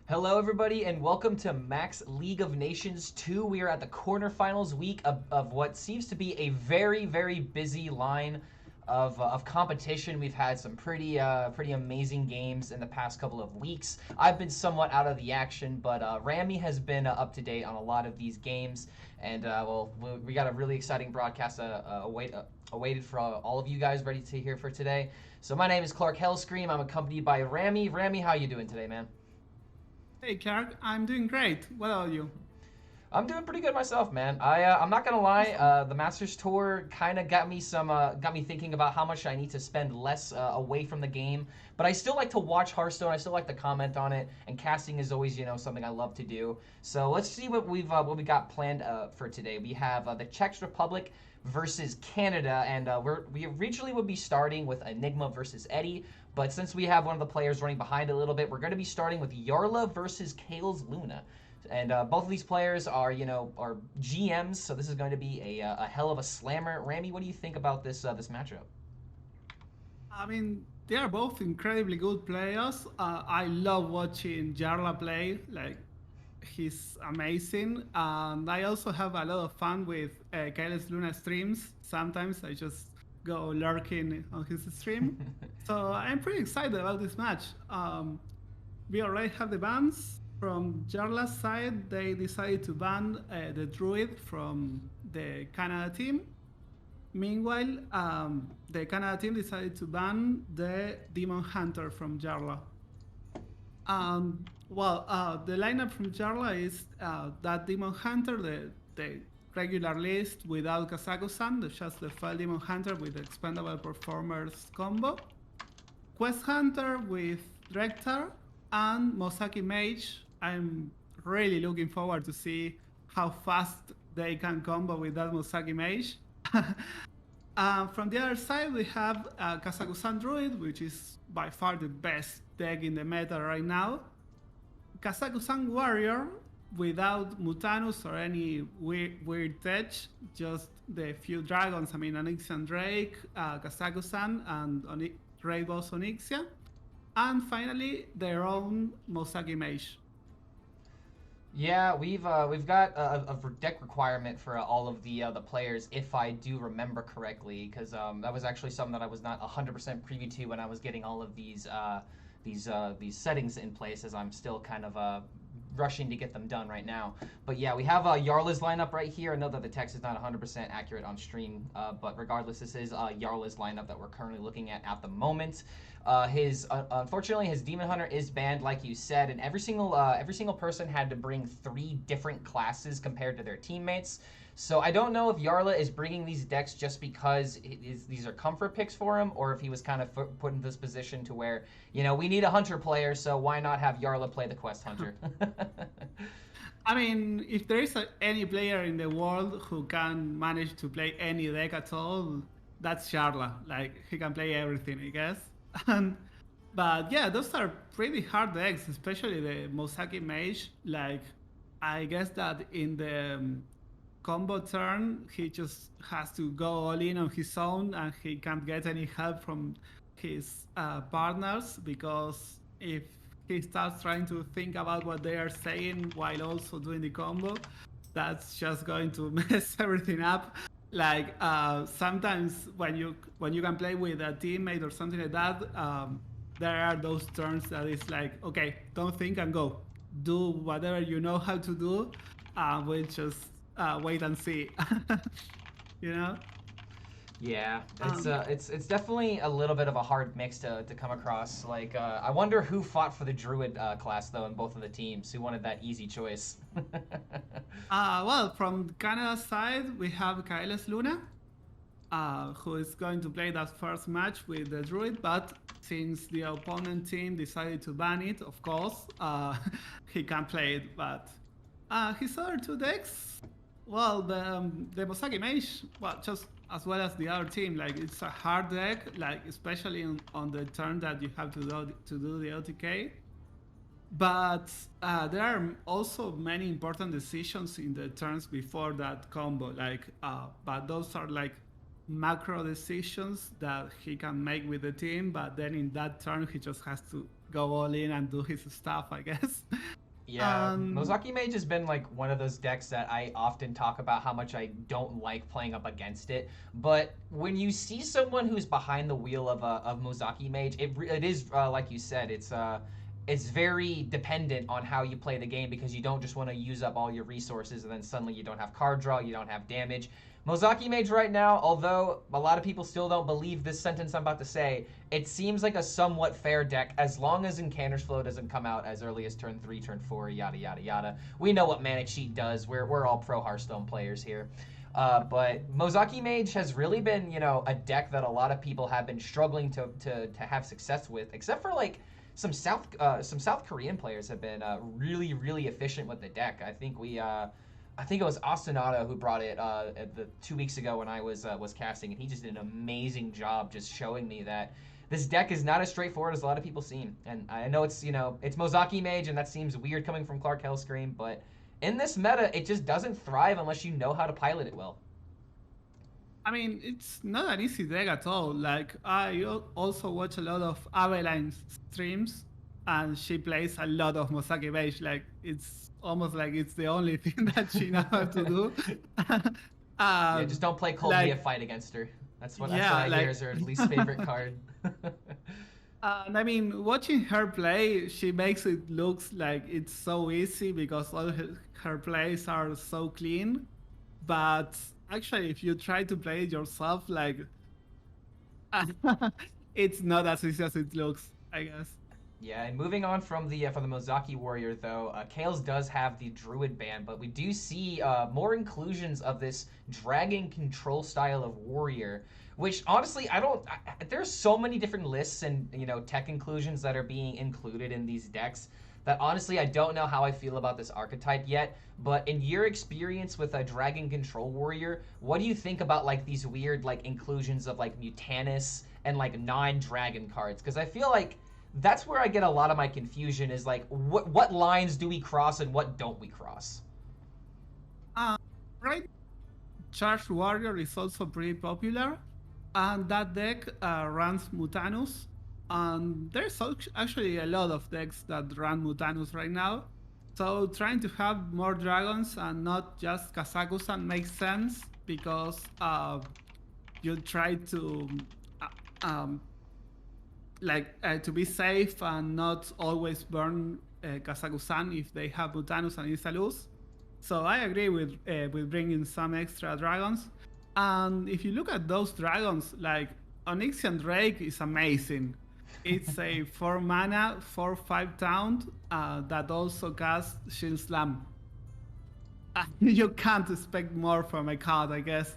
Hello, everybody, and welcome to Max League of Nations 2. We are at the quarterfinals week of what seems to be a very, very busy line of competition. We've had some pretty amazing games in the past couple of weeks. I've been somewhat out of the action, but Rami has been up to date on a lot of these games, and we got a really exciting broadcast awaited for all of you guys ready to hear for today. So my name is Clark Hellscream. I'm accompanied by Rami. Rami, how you doing today, man? Hey Clark, I'm doing great. What about you? I'm doing pretty good myself, man. I'm not gonna lie. Awesome. The Masters Tour kind of got me thinking about how much I need to spend less away from the game. But I still like to watch Hearthstone. I still like to comment on it, and casting is always something I love to do. So let's see what we got planned for today. We have the Czech Republic versus Canada, and we originally would be starting with Enigma versus Eddie. But since we have one of the players running behind a little bit, we're going to be starting with Yarla versus Kales Luna. And both of these players are GMs, so this is going to be a hell of a slammer. Rami, what do you think about this matchup? I mean, they are both incredibly good players. I love watching Jarla play. Like, he's amazing. And I also have a lot of fun with Kailis Luna streams. Sometimes I just go lurking on his stream. So I'm pretty excited about this match. We already have the bans. From Jarla's side, they decided to ban the Druid from the Canada team. Meanwhile, the Canada team decided to ban the Demon Hunter from Jarla. The lineup from Jarla is that Demon Hunter, the regular list without Kazaku-san, just the File Demon Hunter with the Expendable Performers combo. Quest Hunter with Rektar and Mosaki Mage. I'm really looking forward to see how fast they can combo with that Mosaki Mage. From the other side, we have Kazaku-san Druid, which is by far the best deck in the meta right now. Kazaku-san Warrior, without Mutanus or any weird tech, just the few dragons, I mean Onyxian Drake, Kazaku-san, and Raid Boss Onyxia. And finally, their own Mosaki Mage. Yeah, we've got a deck requirement for all of the players, if I do remember correctly, because that was actually something that I was not 100% privy to when I was getting all of these settings in place, as I'm still kind of rushing to get them done right now. But yeah, we have Yarla's lineup right here. I know that the text is not 100% accurate on stream, but regardless, this is Yarla's lineup that we're currently looking at the moment. His unfortunately his Demon Hunter is banned, like you said, and every single person had to bring 3 different classes compared to their teammates. So I don't know if Yarla is bringing these decks just because these are comfort picks for him, or if he was kind of put in this position to where we need a hunter player, so why not have Yarla play the quest hunter? I mean, if there is any player in the world who can manage to play any deck at all, that's Jarla. Like, he can play everything, I guess. But yeah, those are pretty hard decks, especially the Mosaki Mage. Like, I guess that in the combo turn, he just has to go all in on his own, and he can't get any help from his partners, because if he starts trying to think about what they are saying while also doing the combo, that's just going to mess everything up. Like, sometimes when you can play with a teammate or something like that, there are those turns that it's like, okay, don't think and go, do whatever you know how to do. We'll just wait and see. you know. Yeah, Um, it's definitely a little bit of a hard mix to come across. Like, I wonder who fought for the Druid class though in both of the teams. Who wanted that easy choice? from Canada's side, we have Kailes Luna, who is going to play that first match with the Druid, but since the opponent team decided to ban it, of course, he can't play it. But his other 2 decks, well, the Mosaki Mage, well, just as well as the other team, like, it's a hard deck, like, especially on the turn that you have to do the OTK. But there are also many important decisions in the turns before that combo. Like, but those are like macro decisions that he can make with the team. But then in that turn, he just has to go all in and do his stuff, I guess. Yeah, Mozaki Mage has been like one of those decks that I often talk about how much I don't like playing up against it. But when you see someone who's behind the wheel of Mozaki Mage, it is like you said, it's very dependent on how you play the game because you don't just want to use up all your resources and then suddenly you don't have card draw, you don't have damage. Mozaki Mage right now, although a lot of people still don't believe this sentence I'm about to say, it seems like a somewhat fair deck as long as Encanter's Flow doesn't come out as early as turn 3, turn 4, yada yada yada. We know what Manic Sheet does. We're all pro Hearthstone players here. But Mozaki Mage has really been, a deck that a lot of people have been struggling to have success with, except for like some South Korean players have been really, really efficient with the deck. I think it was Ostinato who brought it 2 weeks ago when I was casting, and he just did an amazing job just showing me that this deck is not as straightforward as a lot of people seem. And I know it's Mozaki Mage, and that seems weird coming from Clark Hellscream, but in this meta, it just doesn't thrive unless you know how to pilot it well. I mean, it's not an easy deck at all. Like, I also watch a lot of Aveline streams, and she plays a lot of Mozaki Mage. Like, it's almost like it's the only thing that she knows how to do. Yeah, just don't play Cold Mia Fight against her. That's what I hear is her least favorite card. And I mean, watching her play, she makes it looks like it's so easy because all her plays are so clean. But actually, if you try to play it yourself, like, it's not as easy as it looks, I guess. Yeah, and moving on from the Mozaki Warrior though, Kales does have the Druid ban, but we do see more inclusions of this dragon control style of Warrior, which honestly there's so many different lists and tech inclusions that are being included in these decks that honestly I don't know how I feel about this archetype yet. But in your experience with a dragon control warrior, what do you think about like these weird like inclusions of like Mutanus and like non-dragon cards? Because I feel like that's where I get a lot of my confusion is like what lines do we cross and what don't we cross? Right. Charged Warrior is also pretty popular, and that deck runs Mutanus. And there's actually a lot of decks that run Mutanus right now. So trying to have more dragons and not just Kazakusan makes sense because you try to to be safe and not always burn Kazakusan if they have Mutanus and Isalus. So I agree with bringing some extra dragons. And if you look at those dragons, like Onyxian Drake is amazing. It's a 4 mana, 4/5 taunt that also casts Shield Slam. You can't expect more from a card, I guess.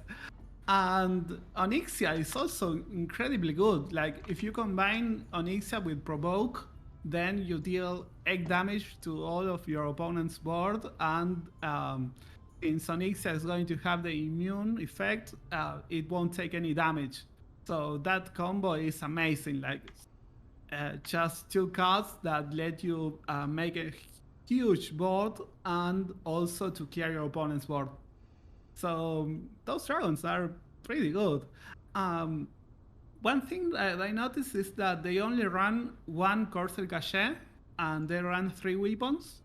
And Onyxia is also incredibly good. Like, if you combine Onyxia with Provoke, then you deal 8 damage to all of your opponent's board, and since Onyxia is going to have the immune effect, it won't take any damage. So that combo is amazing. Like, just 2 cards that let you make a huge board and also to clear your opponent's board. So those dragons are pretty good. One thing that I noticed is that they only run 1 Corsair Cache and they run 3 weapons,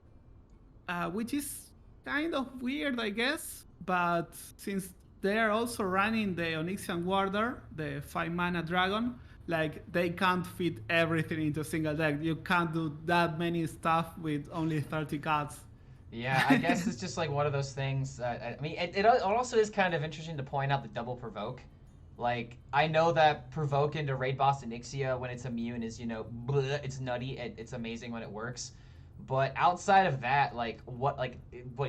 which is kind of weird, I guess. But since they are also running the Onyxian Warder, the 5 mana dragon, like, they can't fit everything into a single deck. You can't do that many stuff with only 30 cards. Yeah, I guess it's just like one of those things. I mean, it also is kind of interesting to point out the double provoke. Like, I know that provoke into Raid Boss Onyxia when it's immune is, bleh, it's nutty. It's amazing when it works. But outside of that, like, what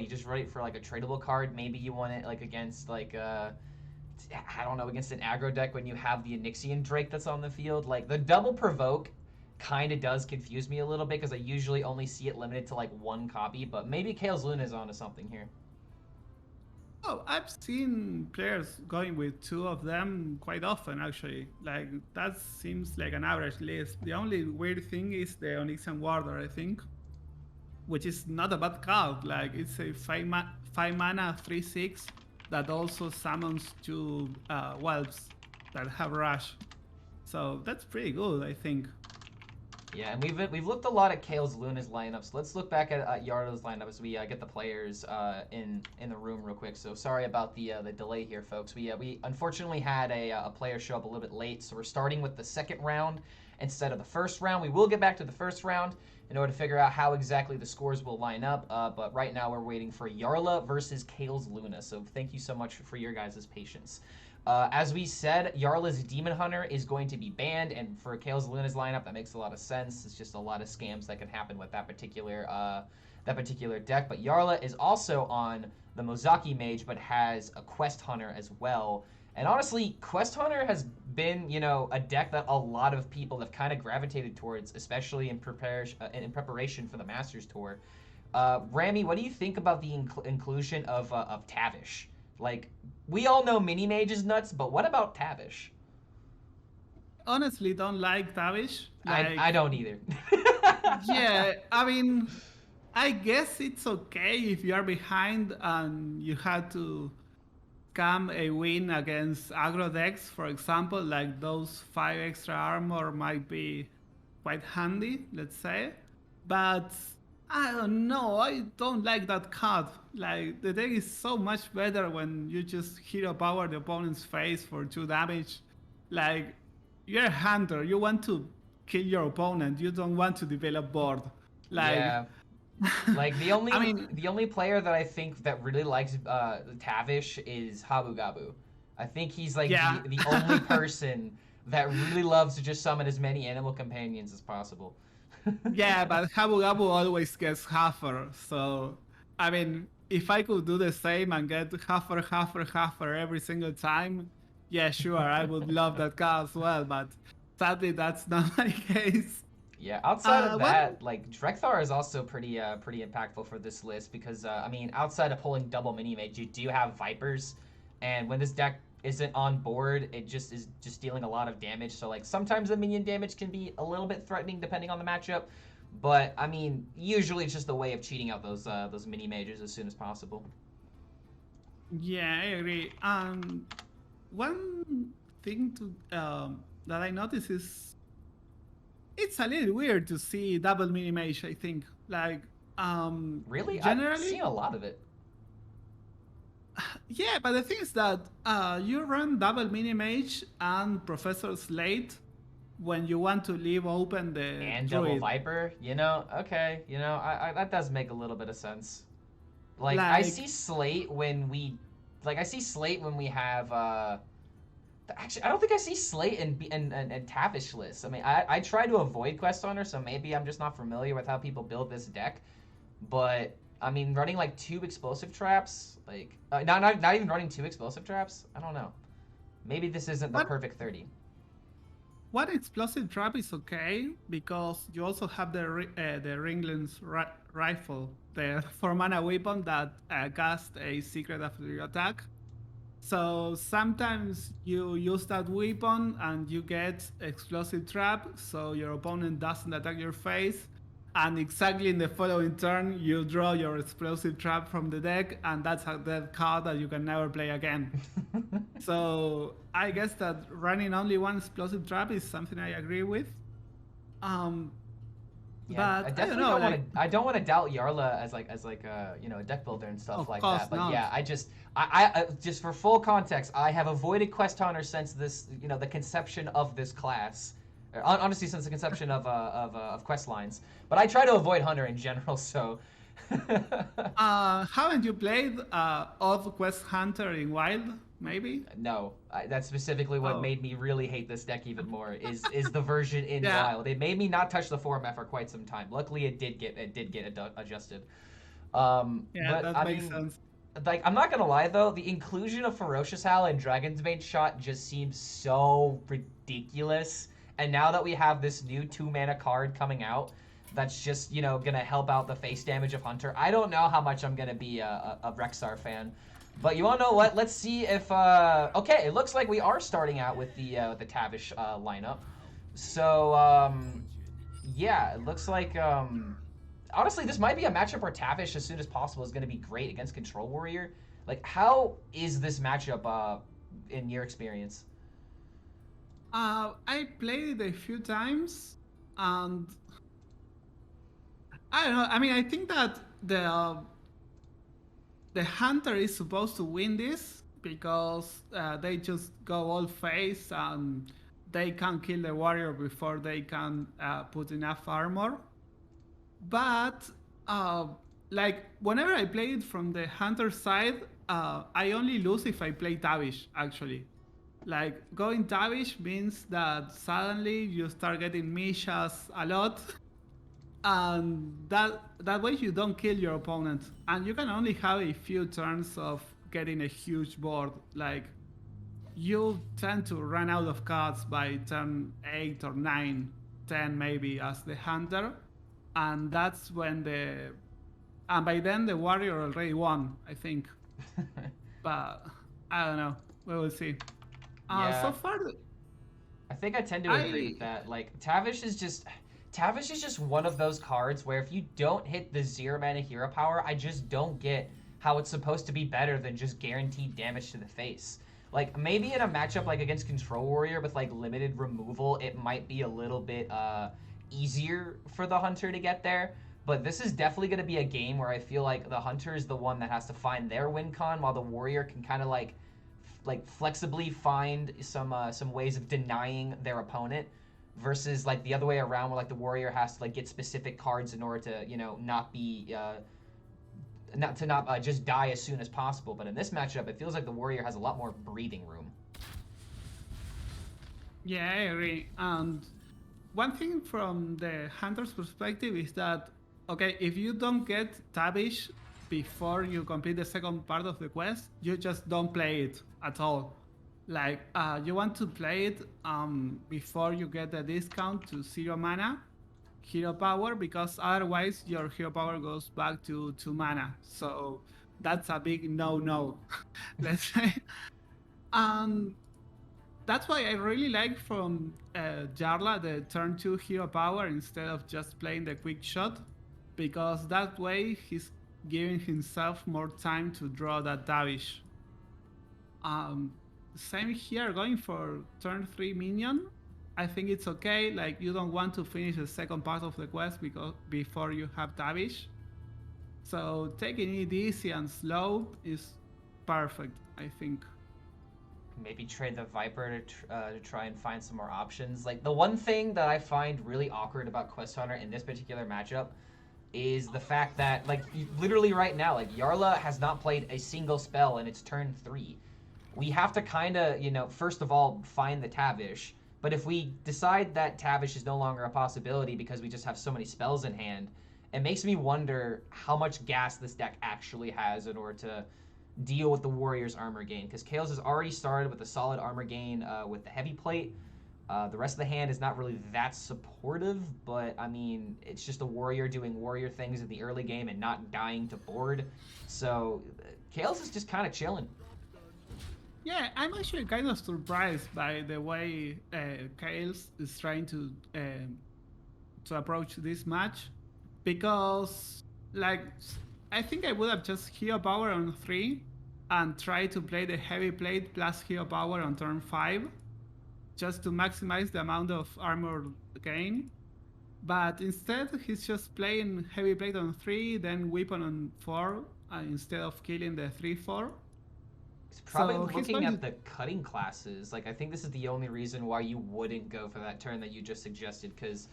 you just write for like a tradable card? Maybe you want it like against like I don't know, against an aggro deck when you have the Onyxian Drake that's on the field. Like, the double provoke kind of does confuse me a little bit because I usually only see it limited to like 1 copy, but maybe Kales Luna is onto something here. Oh, I've seen players going with 2 of them quite often, actually. Like, that seems like an average list. The only weird thing is the Onyxian Warder, I think, which is not a bad card. Like, it's a 5 mana 3/6 that also summons 2 whelps that have rush. So that's pretty good, I think. Yeah, and we've looked a lot at Kale's Luna's lineup. So let's look back at Yarla's lineup as we get the players in the room real quick. So sorry about the delay here, folks. We unfortunately had a player show up a little bit late, so we're starting with the second round instead of the first round. We will get back to the first round in order to figure out how exactly the scores will line up. But right now we're waiting for Yarla versus Kale's Luna. So thank you so much for your guys' patience. As we said, Yarla's Demon Hunter is going to be banned, and for Kale's Luna's lineup, that makes a lot of sense. It's just a lot of scams that can happen with that particular deck. But Yarla is also on the Mozaki Mage, but has a Quest Hunter as well. And honestly, Quest Hunter has been, a deck that a lot of people have kind of gravitated towards, especially in preparation for the Masters Tour. Rami, what do you think about the inclusion of Tavish? Like, we all know Mini Mage is nuts, but what about Tavish? Honestly, don't like Tavish. I don't either. Yeah, I mean, I guess it's okay if you are behind and you had to come a win against aggro decks, for example, like those 5 extra armor might be quite handy, let's say. But I don't know, I don't like that card. Like, the deck is so much better when you just hero power the opponent's face for 2 damage. Like, you're a hunter, you want to kill your opponent, you don't want to develop board. Like, yeah. Like the only player that I think that really likes Tavish is Habu Gabu. I think he's like the only person that really loves to just summon as many animal companions as possible. Yeah, but Habu Gabu always gets Huffer, so I mean, if I could do the same and get Huffer every single time, yeah, sure, I would love that card as well, but sadly that's not my case. Yeah, outside of that, like Drekthar is also pretty impactful for this list because I mean, outside of pulling double mini mage, you do have Vipers, and when this deck isn't on board, it just is dealing a lot of damage. So like sometimes the minion damage can be a little bit threatening depending on the matchup, but I mean, usually it's just a way of cheating out those mini mages as soon as possible. Yeah, I agree. One thing to that I noticed is it's a little weird to see double mini mage, I think. Like, really? Generally, I've seen a lot of it. Yeah, but the thing is that you run double mini mage and Professor Slate when you want to leave open the and Druid. double Viper. Okay. I that does make a little bit of sense. Like I see Slate when we have. Actually, I don't think I see Slate and Tavish lists. I mean, I try to avoid Quest Hunter, so maybe I'm just not familiar with how people build this deck. But I mean, running like 2 explosive traps, like not even running 2 explosive traps. I don't know. Maybe this isn't the perfect 30. One explosive trap is okay because you also have the Ringland's rifle, the 4-mana weapon that casts a secret after your attack. So sometimes you use that weapon and you get explosive trap, so your opponent doesn't attack your face, and exactly in the following turn you draw your explosive trap from the deck, and that's a dead card that you can never play again. So I guess that running only 1 explosive trap is something I agree with. Yeah, but I definitely don't want to doubt Yarla as a deck builder and stuff like that. But yeah, I just for full context, I have avoided Quest Hunter since this, the conception of this class. Honestly, since the conception of quest lines. But I try to avoid Hunter in general. So. Haven't you played of Quest Hunter in Wild? Maybe? No, that's specifically what made me really hate this deck even more. Is the version in Wild? It made me not touch the format for quite some time. Luckily, it did get adjusted. That makes sense. Like, I'm not gonna lie though, the inclusion of Ferocious Howl and Dragon's Bane Shot just seems so ridiculous. And now that we have this new 2-mana card coming out, that's just gonna help out the face damage of Hunter. I don't know how much I'm gonna be a Rexar fan. But you want to know what? Let's see if... okay, it looks like we are starting out with the Tavish lineup. So, yeah, it looks like... honestly, this might be a matchup where Tavish, as soon as possible, is going to be great against Control Warrior. Like, how is this matchup in your experience? I played it a few times. And I don't know. I mean, I think that the hunter is supposed to win this because they just go all face and they can kill the warrior before they can put enough armor. But uh, like whenever I play it from the hunter side, I only lose if I play Tavish actually. Like going Tavish means that suddenly you start getting Mishas a lot, and that way you don't kill your opponent, and you can only have a few turns of getting a huge board. Like you tend to run out of cards by turn 8 or 9, 10 maybe as the hunter, and that's when and by then the warrior already won, I think. But I don't know, we will see. Yeah, So far I think I tend to agree with that. Like Tavish is just one of those cards where if you don't hit the 0 mana hero power, I just don't get how it's supposed to be better than just guaranteed damage to the face. Like maybe in a matchup like against Control Warrior with like limited removal, it might be a little bit easier for the hunter to get there. But this is definitely going to be a game where I feel like the hunter is the one that has to find their win con, while the warrior can kind of like flexibly find some ways of denying their opponent, versus like the other way around where like the warrior has to like get specific cards in order to not be not just die as soon as possible. But in this matchup, it feels like the warrior has a lot more breathing room. Yeah, I agree. And one thing from the hunter's perspective is that, okay, if you don't get Tavish before you complete the second part of the quest, you just don't play it at all. Like, you want to play it before you get the discount to 0 mana hero power, because otherwise your hero power goes back to 2 mana. So that's a big no-no, let's say. Um, that's why I really like from Jarla the turn 2 hero power instead of just playing the quick shot, because that way he's giving himself more time to draw that Tavish. Same here, going for turn 3 minion. I think it's okay. Like you don't want to finish the second part of the quest because before you have Tavish. So taking it easy and slow is perfect, I think. Maybe trade the Viper to try and find some more options. Like the one thing that I find really awkward about Quest Hunter in this particular matchup is the fact that like literally right now, like Jarla has not played a single spell and it's turn 3. We have to kind of, first of all, find the Tavish. But if we decide that Tavish is no longer a possibility because we just have so many spells in hand, it makes me wonder how much gas this deck actually has in order to deal with the Warrior's armor gain. Because Chaos has already started with a solid armor gain with the heavy plate. The rest of the hand is not really that supportive, but I mean, it's just a Warrior doing Warrior things in the early game and not dying to board. So Chaos is just kind of chilling. Yeah, I'm actually kind of surprised by the way Kales is trying to approach this match, because like I think I would have just hero power on 3 and try to play the heavy plate plus hero power on turn 5, just to maximize the amount of armor gain. But instead, he's just playing heavy plate on 3, then weapon on 4 instead of killing the 3/4. It's probably looking at the cutting classes. Like, I think this is the only reason why you wouldn't go for that turn that you just suggested, because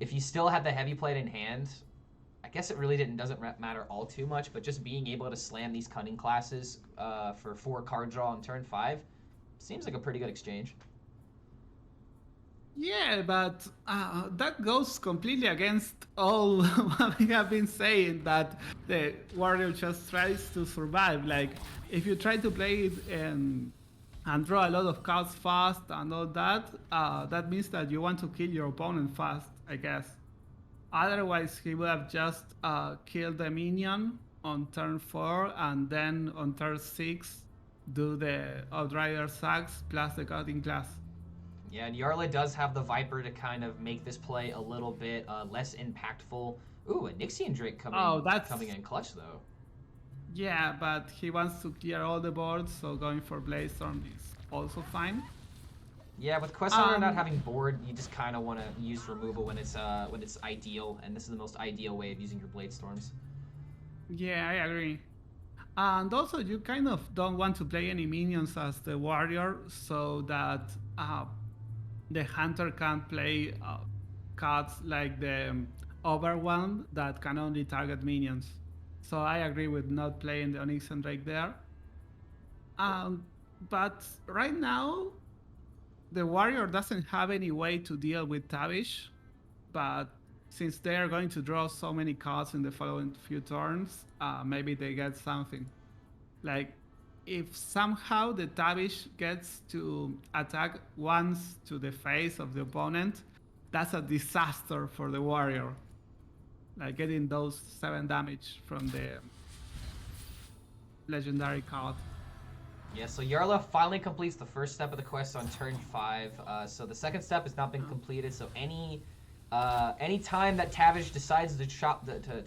if you still had the heavy plate in hand, I guess it really doesn't matter all too much, but just being able to slam these cutting classes for 4 card draw on turn 5 seems like a pretty good exchange. Yeah, but that goes completely against all what we have been saying, that the warrior just tries to survive. Like, if you try to play it and draw a lot of cards fast and all that, that means that you want to kill your opponent fast, I guess. Otherwise, he would have just killed the minion on turn 4 and then on turn 6 do the Outrider Sax plus the cutting class. Yeah, and Jarla does have the Viper to kind of make this play a little bit less impactful. Ooh, a Nixian Drake coming in clutch, though. Yeah, but he wants to clear all the boards, so going for Blaze Storm is also fine. Yeah, with Quest Hunter not having board, you just kind of want to use removal when it's ideal, and this is the most ideal way of using your Blade Storms. Yeah, I agree. And also, you kind of don't want to play any minions as the warrior, so that the hunter can play cards like the overwhelm that can only target minions. So I agree with not playing the Onyx and Drake there. But right now, the warrior doesn't have any way to deal with Tavish, but since they are going to draw so many cards in the following few turns, maybe they get something. Like, if somehow the Tavish gets to attack once to the face of the opponent, that's a disaster for the warrior. Like getting those 7 damage from the legendary card. Yeah, so Yarla finally completes the first step of the quest on turn 5. So the second step has not been completed. So any time that Tavish decides to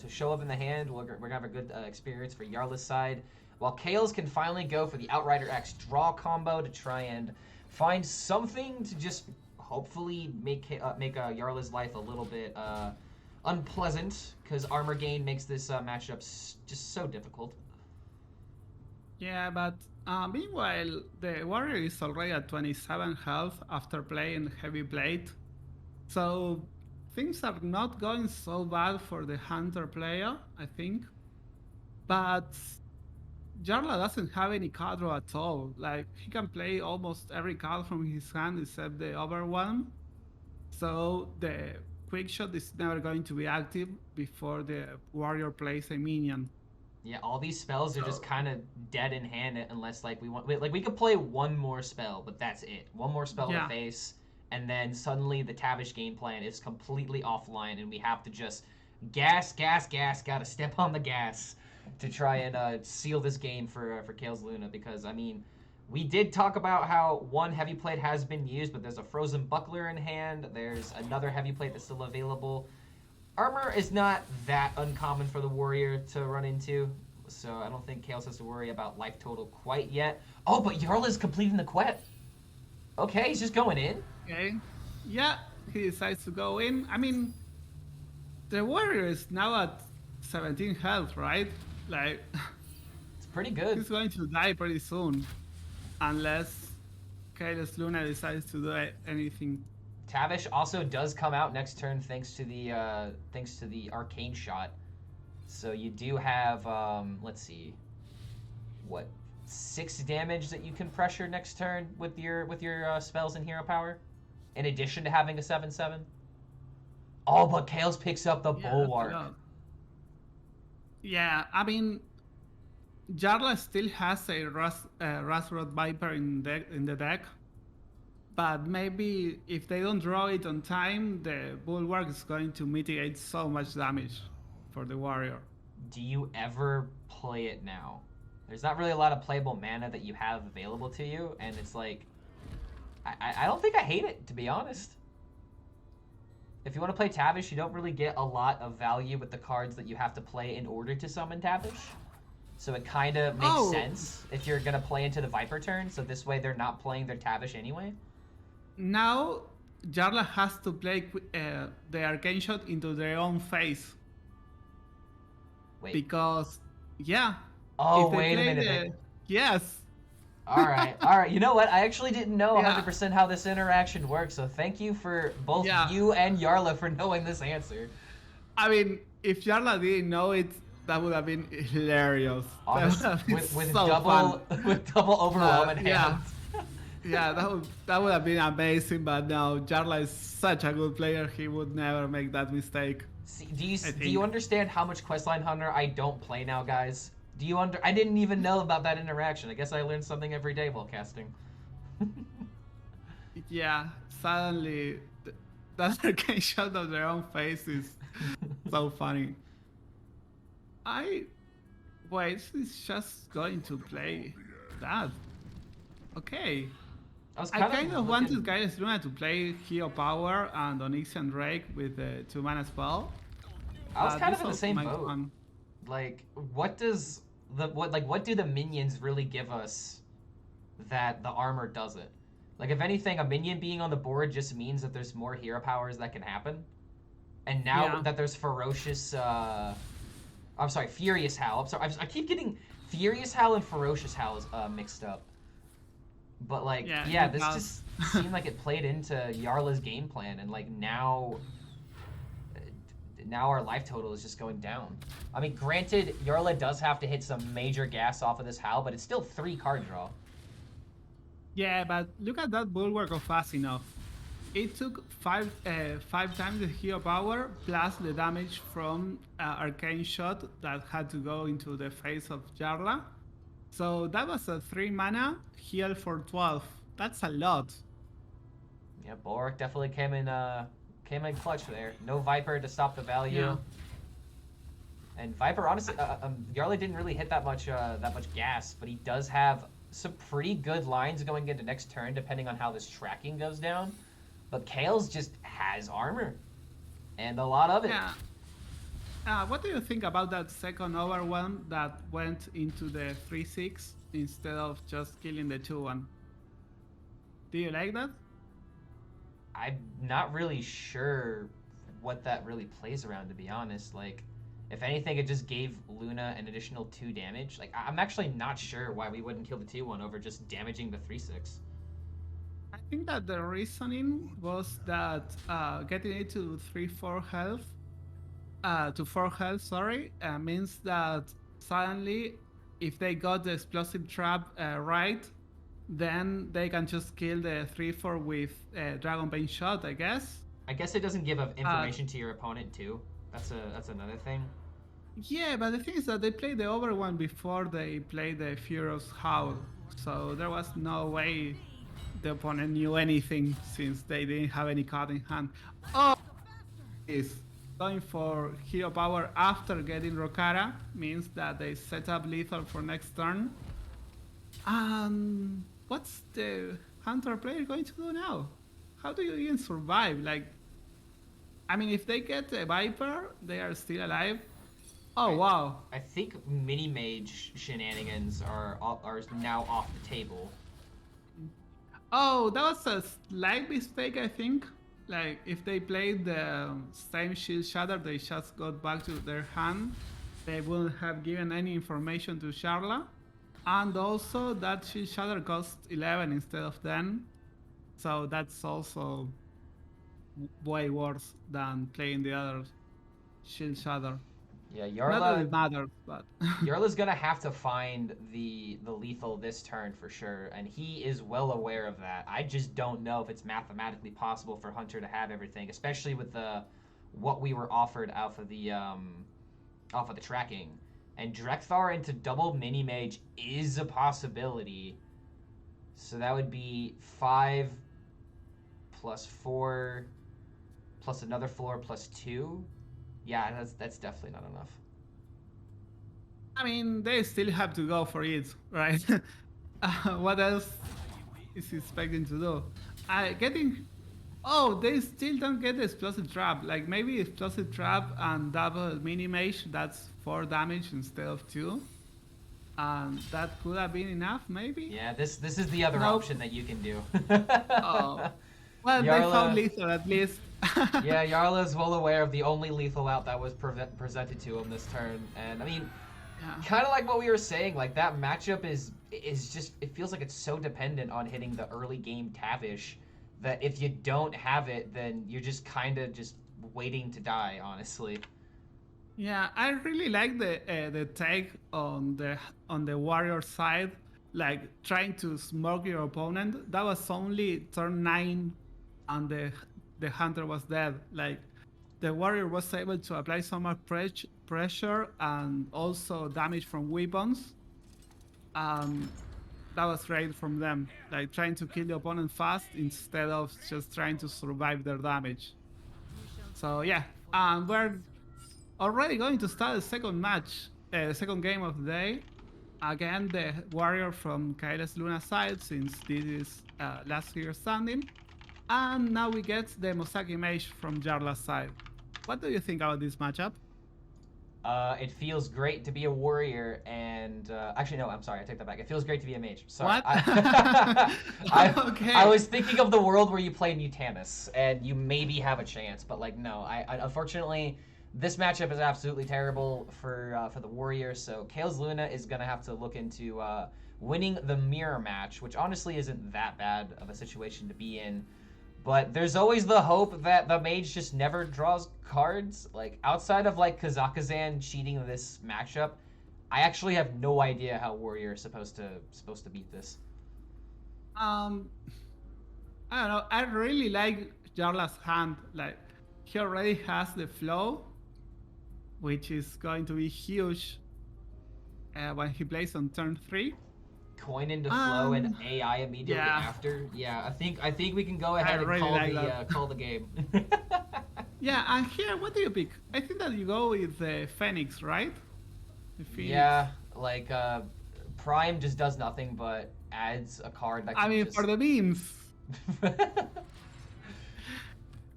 show up in the hand, we're gonna have a good experience for Yarla's side. While Kales can finally go for the Outrider X draw combo to try and find something to just hopefully make Yarla's life a little bit unpleasant, because armor gain makes this matchup just so difficult. Yeah, but meanwhile, the warrior is already at 27 health after playing Heavy Blade. So things are not going so bad for the hunter player, I think. But Jarla doesn't have any card draw at all. Like, he can play almost every card from his hand except the Overwhelm. So the quick shot is never going to be active before the warrior plays a minion. Yeah, all these spells are just kind of dead in hand unless we could play one more spell, but that's it. One more spell in the face, and then suddenly the Tavish game plan is completely offline, and we have to just gas, gotta step on the gas to try and seal this game for Kales Luna, because, I mean, we did talk about how one heavy plate has been used, but there's a frozen buckler in hand. There's another heavy plate that's still available. Armor is not that uncommon for the warrior to run into, so I don't think Kales has to worry about life total quite yet. Oh, but Jarl is completing the quest. Okay, he's just going in. Okay. Yeah, he decides to go in. I mean, the warrior is now at 17 health, right? Like, it's pretty good. He's going to die pretty soon, unless Kales Luna decides to do anything. Tavish also does come out next turn thanks to the arcane shot. So you do have let's see, what, 6 damage that you can pressure next turn with your spells and hero power, in addition to having a 7/7. Oh, but Kales picks up the bulwark. Yeah, I mean, Jarla still has a Rasrod Viper in the deck. But maybe if they don't draw it on time, the Bulwark is going to mitigate so much damage for the warrior. Do you ever play it now? There's not really a lot of playable mana that you have available to you, and it's like, I don't think I hate it, to be honest. If you want to play Tavish, you don't really get a lot of value with the cards that you have to play in order to summon Tavish. So it kind of makes sense if you're going to play into the Viper turn, so this way they're not playing their Tavish anyway. Now, Jarla has to play the Arcane Shot into their own face. Wait. Because, yeah. Oh, wait a minute. Yes. All right. You know what? I actually didn't know 100% how this interaction works, so thank you for both you and Yarla for knowing this answer. I mean, if Yarla didn't know it, that would have been hilarious. With double overwhelm in hand. Yeah, that would have been amazing, but no, Jarla is such a good player, he would never make that mistake. See, do you understand how much Questline Hunter I don't play now, guys? I didn't even know about that interaction. I guess I learned something every day while casting. Yeah, suddenly that Arcane Shot of their own face is so funny. Wait, it's just going to play that. Okay. I kind of wanted Kales Luna to play Hero Power and Onyxian Drake with the 2-mana spell. I was kind of in the same boat. Fun. Like, what do the minions really give us that the armor doesn't? Like, if anything, a minion being on the board just means that there's more hero powers that can happen. And now Yeah. that there's ferocious, I'm sorry, Furious Howl. I'm sorry, I keep getting Furious Howl and Ferocious Howl mixed up. But like, Yeah, yeah, it this does. just seemed like it played into Yarla's game plan, and like now our life total is just going down. I mean, granted, Yarla does have to hit some major gas off of this Howl, but it's still 3 card draw. Yeah, but look at that bulwark of fast enough. It took five times the hero power plus the damage from arcane shot that had to go into the face of Jarla. So that was a 3 mana heal for 12. That's a lot. Yeah, Bulwark definitely came in clutch there. No Viper to stop the value. Yeah. And Viper, honestly, Yarla didn't really hit that much gas, but he does have some pretty good lines going into next turn, depending on how this tracking goes down. But Kale's just has armor, and a lot of it. Yeah. What do you think about that second overwhelm that went into the 3/6 instead of just killing the 2/1? Do you like that? I'm not really sure what that really plays around, to be honest. Like, if anything, it just gave Luna an additional 2 damage. Like, I'm actually not sure why we wouldn't kill the 2/1 over just damaging the 3/6. I think that the reasoning was that getting it to 3-4 health, to 4 health, sorry, means that suddenly, if they got the explosive trap right, then they can just kill the 3-4 with Dragon Bane shot, I guess. I guess it doesn't give information to your opponent too. That's another thing. Yeah, but the thing is that they played the over one before they played the Furious Howl, so there was no way the opponent knew anything since they didn't have any card in hand. Oh, is going for hero power after getting Rokara means that they set up lethal for next turn. What's the Hunter player going to do now? How do you even survive? Like, I mean, if they get a Viper, they are still alive. Oh wow! I think mini mage shenanigans are now off the table. Oh, that was a slight mistake, I think. Like, if they played the same Shield Shatter, they just got back to their hand. They wouldn't have given any information to Sharla. And also, that Shield Shatter cost 11 instead of 10. So that's also way worse than playing the other Shield Shatter. Yeah, Not that it matters, but Yarla's gonna have to find the lethal this turn for sure, and he is well aware of that. I just don't know if it's mathematically possible for Hunter to have everything, especially with what we were offered off of the tracking. And Drekthar into double mini mage is a possibility. So that would be 5 plus 4 plus another 4 plus 2. Yeah, that's definitely not enough. I mean, they still have to go for it, right? What else is he expecting to do? Getting... Oh, they still don't get the explosive trap. Like, maybe explosive trap and double mini mage, that's 4 damage instead of 2. And that could have been enough, maybe? Yeah, this is the other option that you can do. Oh. Well, Yarla, they found lethal at least. Yeah, Yarla's well aware of the only lethal out that was presented to him this turn. And, I mean, kind of like what we were saying, like, that matchup is just, it feels like it's so dependent on hitting the early game Tavish that if you don't have it, then you're just kind of just waiting to die, honestly. Yeah, I really like the take on the warrior side, like trying to smoke your opponent. That was only turn 9, and the hunter was dead. Like, the warrior was able to apply so much pressure and also damage from weapons. That was great from them, like trying to kill the opponent fast instead of just trying to survive their damage. So yeah, we're already going to start the second match, the second game of the day. Again, the warrior from Kaila's Luna side, since this is last year standing. And now we get the Mosaki Mage from Jarla's side. What do you think about this matchup? It feels great to be a warrior, and actually no, I'm sorry, I take that back. It feels great to be a mage. Sorry. What? Okay. I was thinking of the world where you play Mutanus, and you maybe have a chance, but like no, I unfortunately this matchup is absolutely terrible for the warrior. So Kale's Luna is gonna have to look into winning the mirror match, which honestly isn't that bad of a situation to be in. But there's always the hope that the mage just never draws cards. Like, outside of, like, Kazakhstan cheating this matchup, I actually have no idea how Warrior is supposed to beat this. I don't know. I really like Jarla's hand. Like, he already has the flow, which is going to be huge when he plays on turn 3. Coin into flow and AI immediately after. Yeah, I think we can go ahead and really call the game. Yeah, and here, what do you pick? I think that you go with the Phoenix, right? The Phoenix. Yeah, like Prime just does nothing but adds a card that. I mean, for the memes.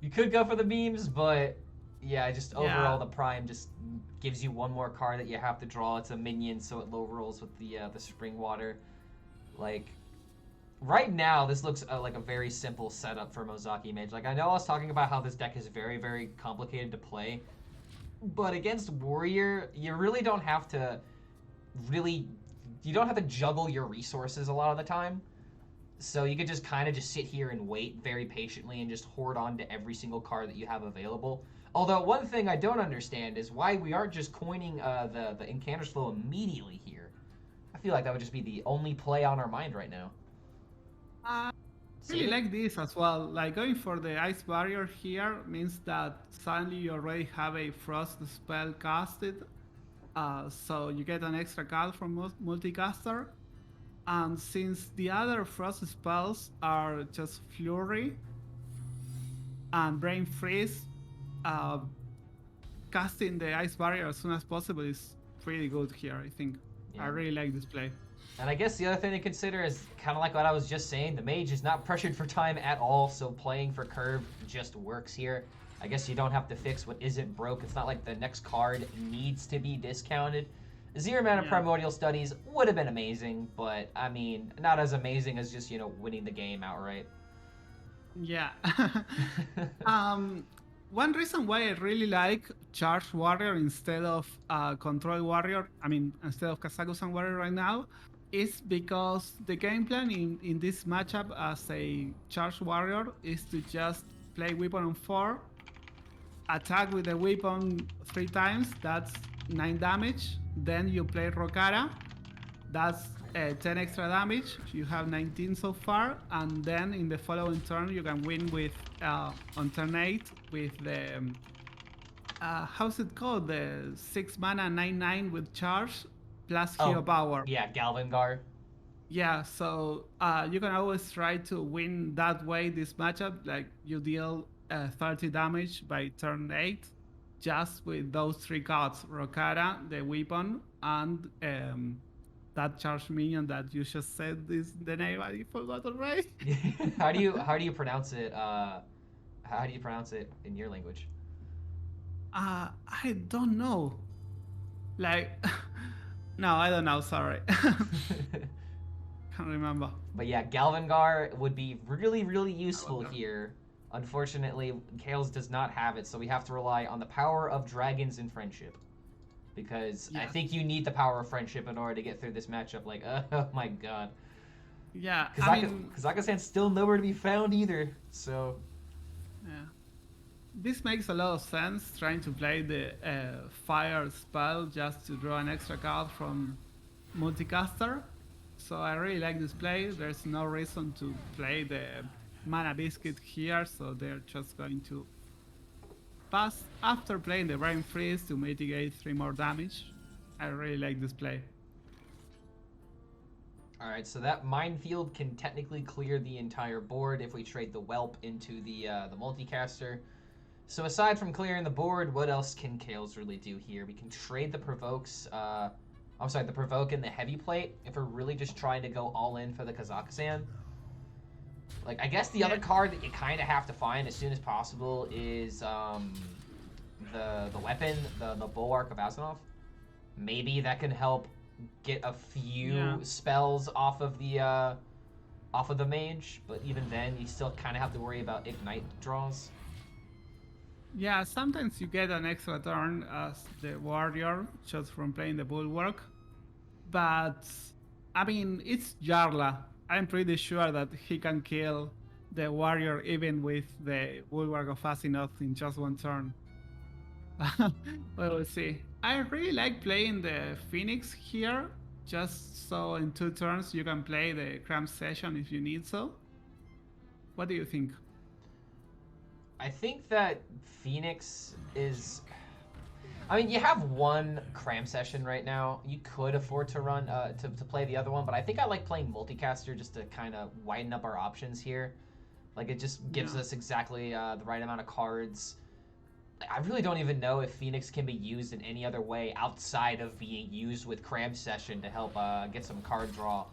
You could go for the memes, but yeah, just overall the Prime just gives you one more card that you have to draw. It's a minion, so it low rolls with the spring water. Like, right now, this looks like a very simple setup for Mozaki Mage. Like, I know I was talking about how this deck is very, very complicated to play, but against Warrior, you really don't have to you don't have to juggle your resources a lot of the time. So you could just kind of just sit here and wait very patiently and just hoard on to every single card that you have available. Although one thing I don't understand is why we aren't just coining the Incanter's Flow immediately here. I feel like that would just be the only play on our mind right now. I really like this as well. Like, going for the Ice Barrier here means that suddenly you already have a Frost spell casted. So you get an extra card from Multicaster. And since the other Frost spells are just Flurry and Brain Freeze, casting the Ice Barrier as soon as possible is pretty good here, I think. Yeah. I really like this play. And I guess the other thing to consider is kind of like what I was just saying. The mage is not pressured for time at all, so playing for curve just works here. I guess you don't have to fix what isn't broke. It's not like the next card needs to be discounted. Zero mana Primordial Studies would have been amazing, but I mean, not as amazing as just, winning the game outright. Yeah. One reason why I really like Charge Warrior instead of Control Warrior, instead of Kazakhstan Warrior right now, is because the game plan in this matchup as a Charge Warrior is to just play Weapon on 4, attack with the weapon 3 times, that's 9 damage, then you play Rokara, that's 10 extra damage, you have 19 so far, and then in the following turn you can win with, on turn 8, with the, how's it called, the 6 mana 9/9 with charge, plus hero power. Yeah, Galvangar. Yeah, so you can always try to win that way this matchup, like you deal 30 damage by turn 8, just with those 3 cards, Rokara, the weapon, and that charge minion that you just said is the name I forgot already. How do you pronounce it? How do you pronounce it in your language? I don't know. Like, no, I don't know. Sorry. Can't remember. But yeah, Galvangar would be really, really useful here. Unfortunately, Kales does not have it, so we have to rely on the power of dragons and friendship. Because I think you need the power of friendship in order to get through this matchup. Like, oh my god. Yeah, Kazakhstan's still nowhere to be found either, so... Yeah. This makes a lot of sense, trying to play the fire spell just to draw an extra card from Multicaster. So I really like this play. There's no reason to play the Mana Biscuit here, so they're just going to pass after playing the Brain Freeze to mitigate 3 more damage. I really like this play. Alright, so that Minefield can technically clear the entire board if we trade the Whelp into the Multicaster. So aside from clearing the board, what else can Kales really do here? We can trade the Provokes, the Provoke and the Heavy Plate if we're really just trying to go all in for the Kazakhstan. Like, I guess the other card that you kind of have to find as soon as possible is the weapon, the Bulwark of Asinov. Maybe that can help get a few spells off of the mage, but even then, you still kind of have to worry about ignite draws. Yeah, sometimes you get an extra turn as the warrior just from playing the bulwark, but I mean it's Jarla. I'm pretty sure that he can kill the warrior even with the bulwark of Asinoth in just one turn. We'll see. I really like playing the Phoenix here, just so in 2 turns you can play the cram session if you need so. What do you think? I think that Phoenix is... I mean, you have one cram session right now. You could afford to run to play the other one, but I think I like playing multicaster just to kind of widen up our options here. Like, it just gives us exactly the right amount of cards. I really don't even know if Phoenix can be used in any other way outside of being used with cram session to help get some card draw.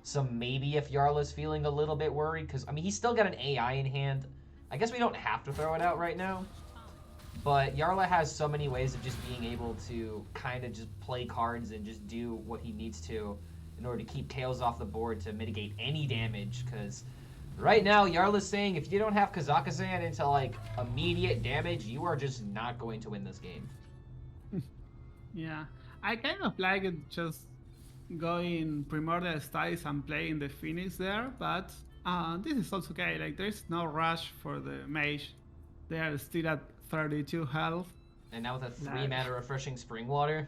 So maybe if Jarla's feeling a little bit worried, because, I mean, he's still got an AI in hand. I guess we don't have to throw it out right now. But Jarla has so many ways of just being able to kind of just play cards and just do what he needs to in order to keep Tails off the board to mitigate any damage. Because right now, Jarla's saying if you don't have Kazakhstan into like immediate damage, you are just not going to win this game. Yeah, I kind of like it just going primordial studies and playing the Phoenix there, but this is also okay. Like, there's no rush for the mage. They are still at 32 health. And now with a 3-mana refreshing spring water.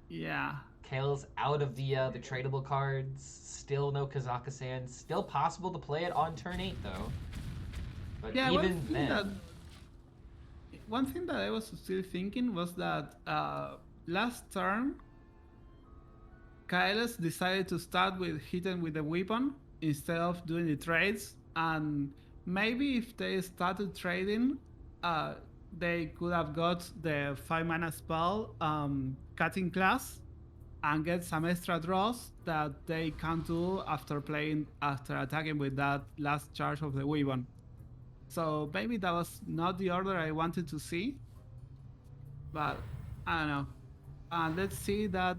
Yeah. Kale's out of the tradable cards. Still no Kazakhstan. Still possible to play it on turn 8 though. But yeah, even then. One thing that I was still thinking was that last turn, Kailas decided to start with hitting with the weapon instead of doing the trades, and maybe if they started trading, they could have got the 5-mana spell, Cutting Class, and get some extra draws that they can't do after attacking with that last charge of the weapon. So maybe that was not the order I wanted to see, but I don't know. Let's see that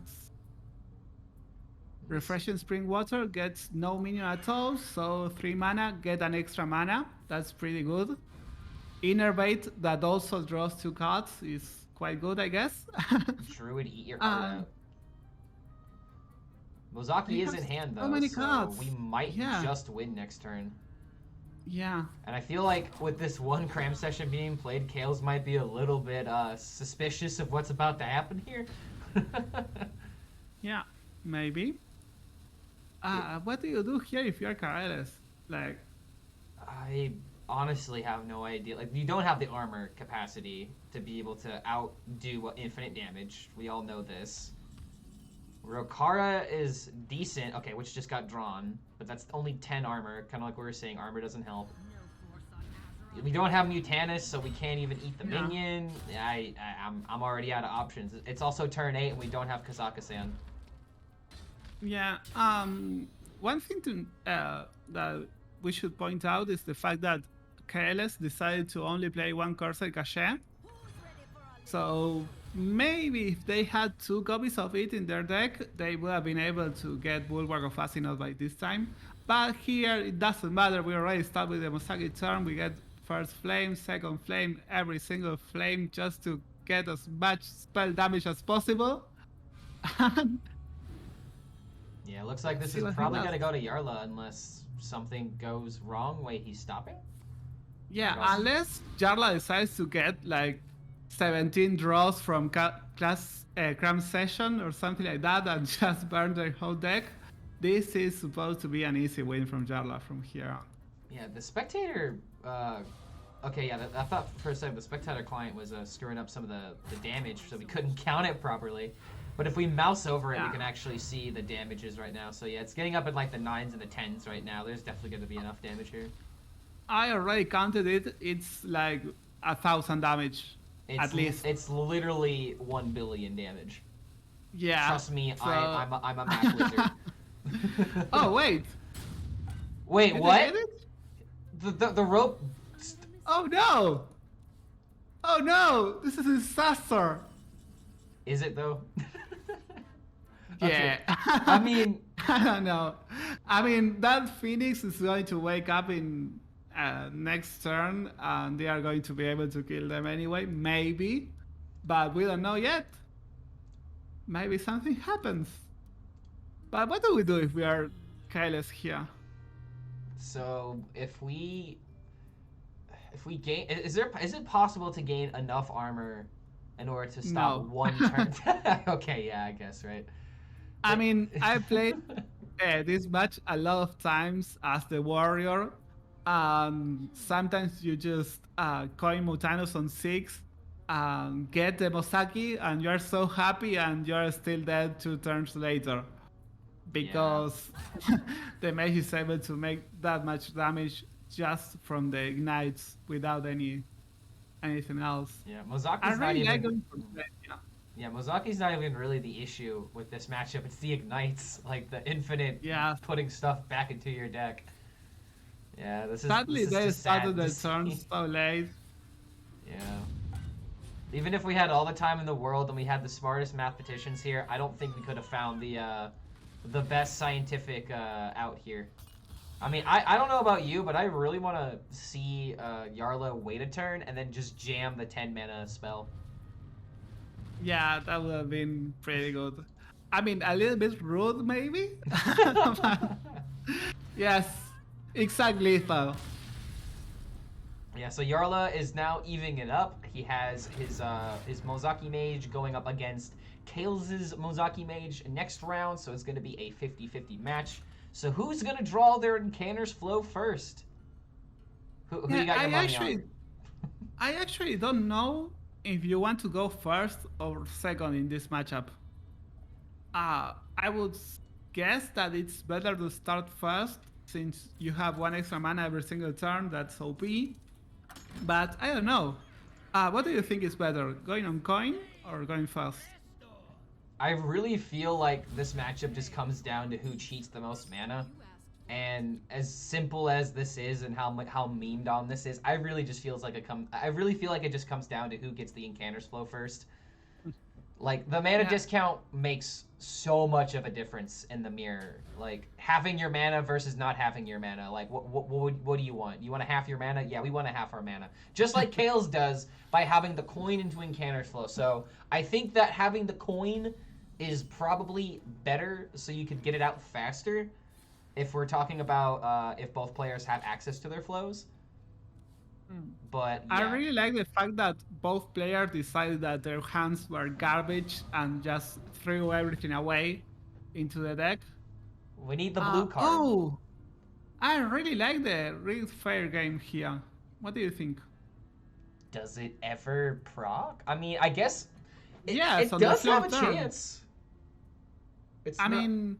Refreshing Spring Water gets no minion at all, so 3 mana, get an extra mana. That's pretty good. Innervate that also draws 2 cards is quite good, I guess. Druid, eat your card out. Mozaki is in hand though, so we might just win next turn. Yeah. And I feel like with this one cram session being played, Kales might be a little bit suspicious of what's about to happen here. Yeah, maybe. What do you do here if you're Karelis? Like, I honestly have no idea. Like, you don't have the armor capacity to be able to outdo infinite damage. We all know this. Rokara is decent. Okay, which just got drawn, but that's only 10 armor. Kind of like we were saying, armor doesn't help. We don't have Mutanus, so we can't even eat the minion. I'm already out of options. It's also turn 8, and we don't have Kazakhstan. Yeah. One thing that we should point out is the fact that KLS decided to only play 1 Corsair Cache. So maybe if they had 2 copies of it in their deck, they would have been able to get Bulwark of Asinoth by this time. But here it doesn't matter. We already start with the Mosagi turn. We get first flame, second flame, every single flame just to get as much spell damage as possible. Yeah, looks like this is probably going to go to Jarla unless something goes wrong. Wait, he's stopping? Yeah, unless Jarla decides to get like 17 draws from cram session or something like that and just burn their whole deck. This is supposed to be an easy win from Jarla from here on. Yeah, the spectator... okay, yeah, I thought for a second the spectator client was screwing up some of the damage, so we couldn't count it properly. But if we mouse over it, we can actually see the damages right now. So yeah, it's getting up at like the 9s and the 10s right now. There's definitely going to be enough damage here. I already counted it. It's like 1,000 damage, at least. It's literally 1 billion damage. Yeah. Trust me, so... I'm a math wizard. Oh, wait. Wait, what? The rope... Oh, no. Oh no! This is a disaster! Is it though? Yeah. Okay. I mean, I don't know. I mean, that Phoenix is going to wake up in next turn, and they are going to be able to kill them anyway. Maybe, but we don't know yet. Maybe something happens. But what do we do if we are careless here? so if we gain, is it possible to gain enough armor in order to stop No. one turn? Okay, yeah, I guess, right. I mean, I played this match a lot of times as the warrior. Sometimes you just coin Mutanus on 6, get the Mosaki, and you're so happy, and you're still dead 2 turns later. Because the mage is able to make that much damage just from the ignites without anything else. Yeah, I Mozaki's not really like even. going for that, yeah. Yeah, Mozaki's not even really the issue with this matchup. It's the ignites, like the infinite Yeah. putting stuff back into your deck. Yeah, Sadly, this is they just started sad the to see. turns so late. Yeah. Even if we had all the time in the world and we had the smartest mathematicians here, I don't think we could have found the best scientific out here. I mean, I don't know about you, but I really want to see Yarla wait a turn and then just jam the 10 mana spell. Yeah, that would have been pretty good. I mean, a little bit rude, maybe? Yes, exactly lethal. Yeah, so Yarla is now evening it up. He has his Mozaki Mage going up against Kales' Mozaki Mage next round, so it's going to be a 50-50 match. So who's going to draw their Incanter's Flow first? Who you got your money on? I actually don't know if you want to go first or second in this matchup. I would guess that it's better to start first since you have 1 extra mana every single turn. That's OP. But I don't know. What do you think is better, going on coin or going first? I really feel like this matchup just comes down to who cheats the most mana. And as simple as this is and how memed on this is, I really just feels like I really feel like it just comes down to who gets the Incanter's Flow first. Like, the mana discount makes so much of a difference in the mirror. Like, having your mana versus not having your mana. Like, what do you want? You want to half your mana? Yeah, we want to half our mana. Just like Kales does by having the coin into Incanter's Flow. So, I think that having the coin is probably better so you could get it out faster if we're talking about if both players have access to their flows. But yeah. I really like the fact that both players decided that their hands were garbage and just threw everything away into the deck. We need the blue card. Oh, I really like the Rigged Fair game here. What do you think? Does it ever proc? I mean, I guess it on does the have a turn. chance. I mean,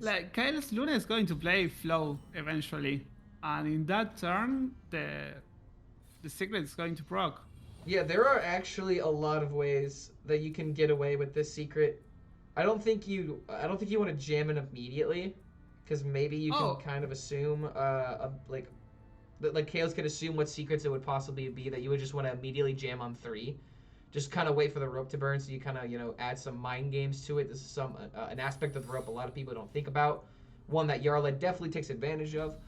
like, Kyle's Luna is going to play Flow eventually. And in that turn, the secret is going to proc. Yeah, there are actually a lot of ways that you can get away with this secret. I don't think you want to jam it immediately, because maybe you can kind of assume like Chaos could assume what secrets it would possibly be that you would just want to immediately jam on 3. Just kind of wait for the rope to burn, so you kind of add some mind games to it. This is an aspect of the rope a lot of people don't think about. One that Yarla definitely takes advantage of.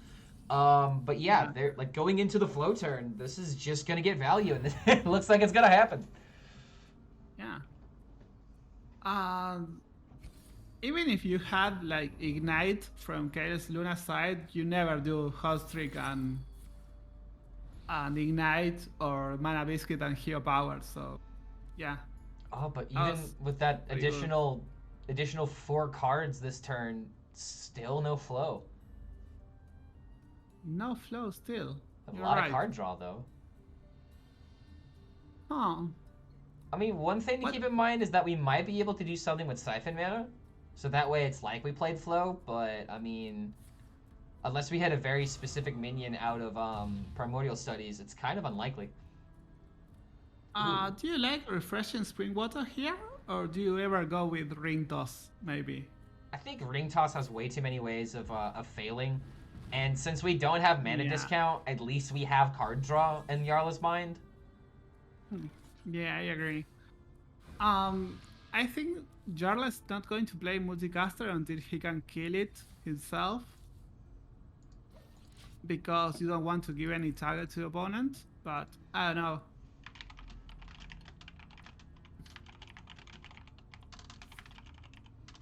But yeah, they're like going into the flow turn. This is just gonna get value, and it looks like it's gonna happen. Yeah. Even if you had like Ignite from Chaos Luna's side, you never do Hot Trick and Ignite or Mana Biscuit and Hero Power. So, yeah. Oh, but even with that additional 4 cards this turn, still no flow. No flow still. A lot of card draw though. Huh. I mean, one thing to keep in mind is that we might be able to do something with Siphon Mana. So that way it's like we played flow, but I mean, unless we had a very specific minion out of Primordial Studies, it's kind of unlikely. Do you like Refreshing Spring Water here? Or do you ever go with Ring Toss, maybe? I think Ring Toss has way too many ways of failing. And since we don't have mana Yeah. discount, at least we have card draw in Yarla's mind. Yeah, I agree. I think Jarla's not going to play multicaster until he can kill it himself. Because you don't want to give any target to the opponent, but I don't know.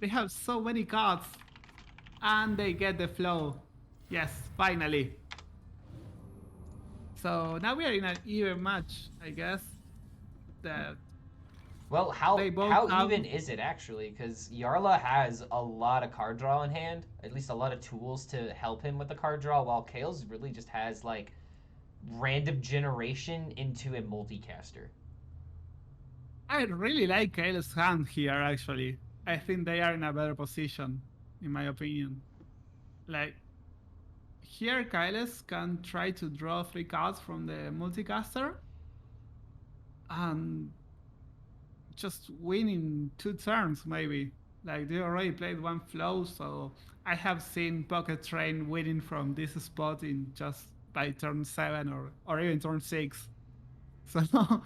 They have so many cards, and they get the flow. Yes, finally. So now we are in an even match, I guess. That Well, how they both how have- even is it actually? Because Yarla has a lot of card draw in hand, at least a lot of tools to help him with the card draw, while Kales really just has like random generation into a multicaster. I really like Kale's hand here, actually. I think they are in a better position, in my opinion. Like, here Kyles can try to draw 3 cards from the multicaster and just win in 2 turns, maybe. Like, they already played 1 flow, so I have seen Pocket Train winning from this spot in just by turn 7 or even turn 6. So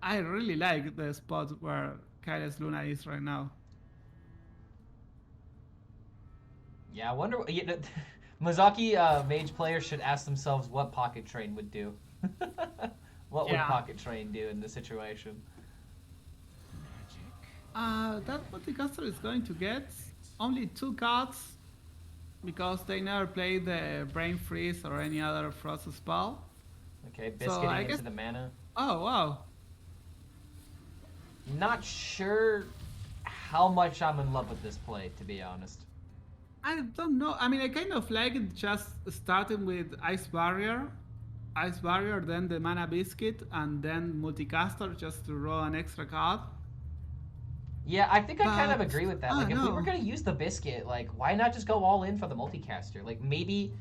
I really like the spot where Kyles Luna is right now. Yeah, I wonder. Mozaki mage players should ask themselves what Pocket Train would do. What would Yeah. Pocket Train do in this situation? That multicaster is going to get only 2 cards because they never played the Brain Freeze or any other Frost spell. Okay, So, biscuiting I into guess- the mana. Oh, wow. Not sure how much I'm in love with this play, to be honest. I don't know. I mean, I kind of like it just starting with Ice Barrier, then the Mana Biscuit, and then Multicaster just to roll an extra card. Yeah, I think I kind of But, agree with that. I Like, if don't we were know. gonna use the biscuit, like, why not just go all in for the multicaster? Like, maybe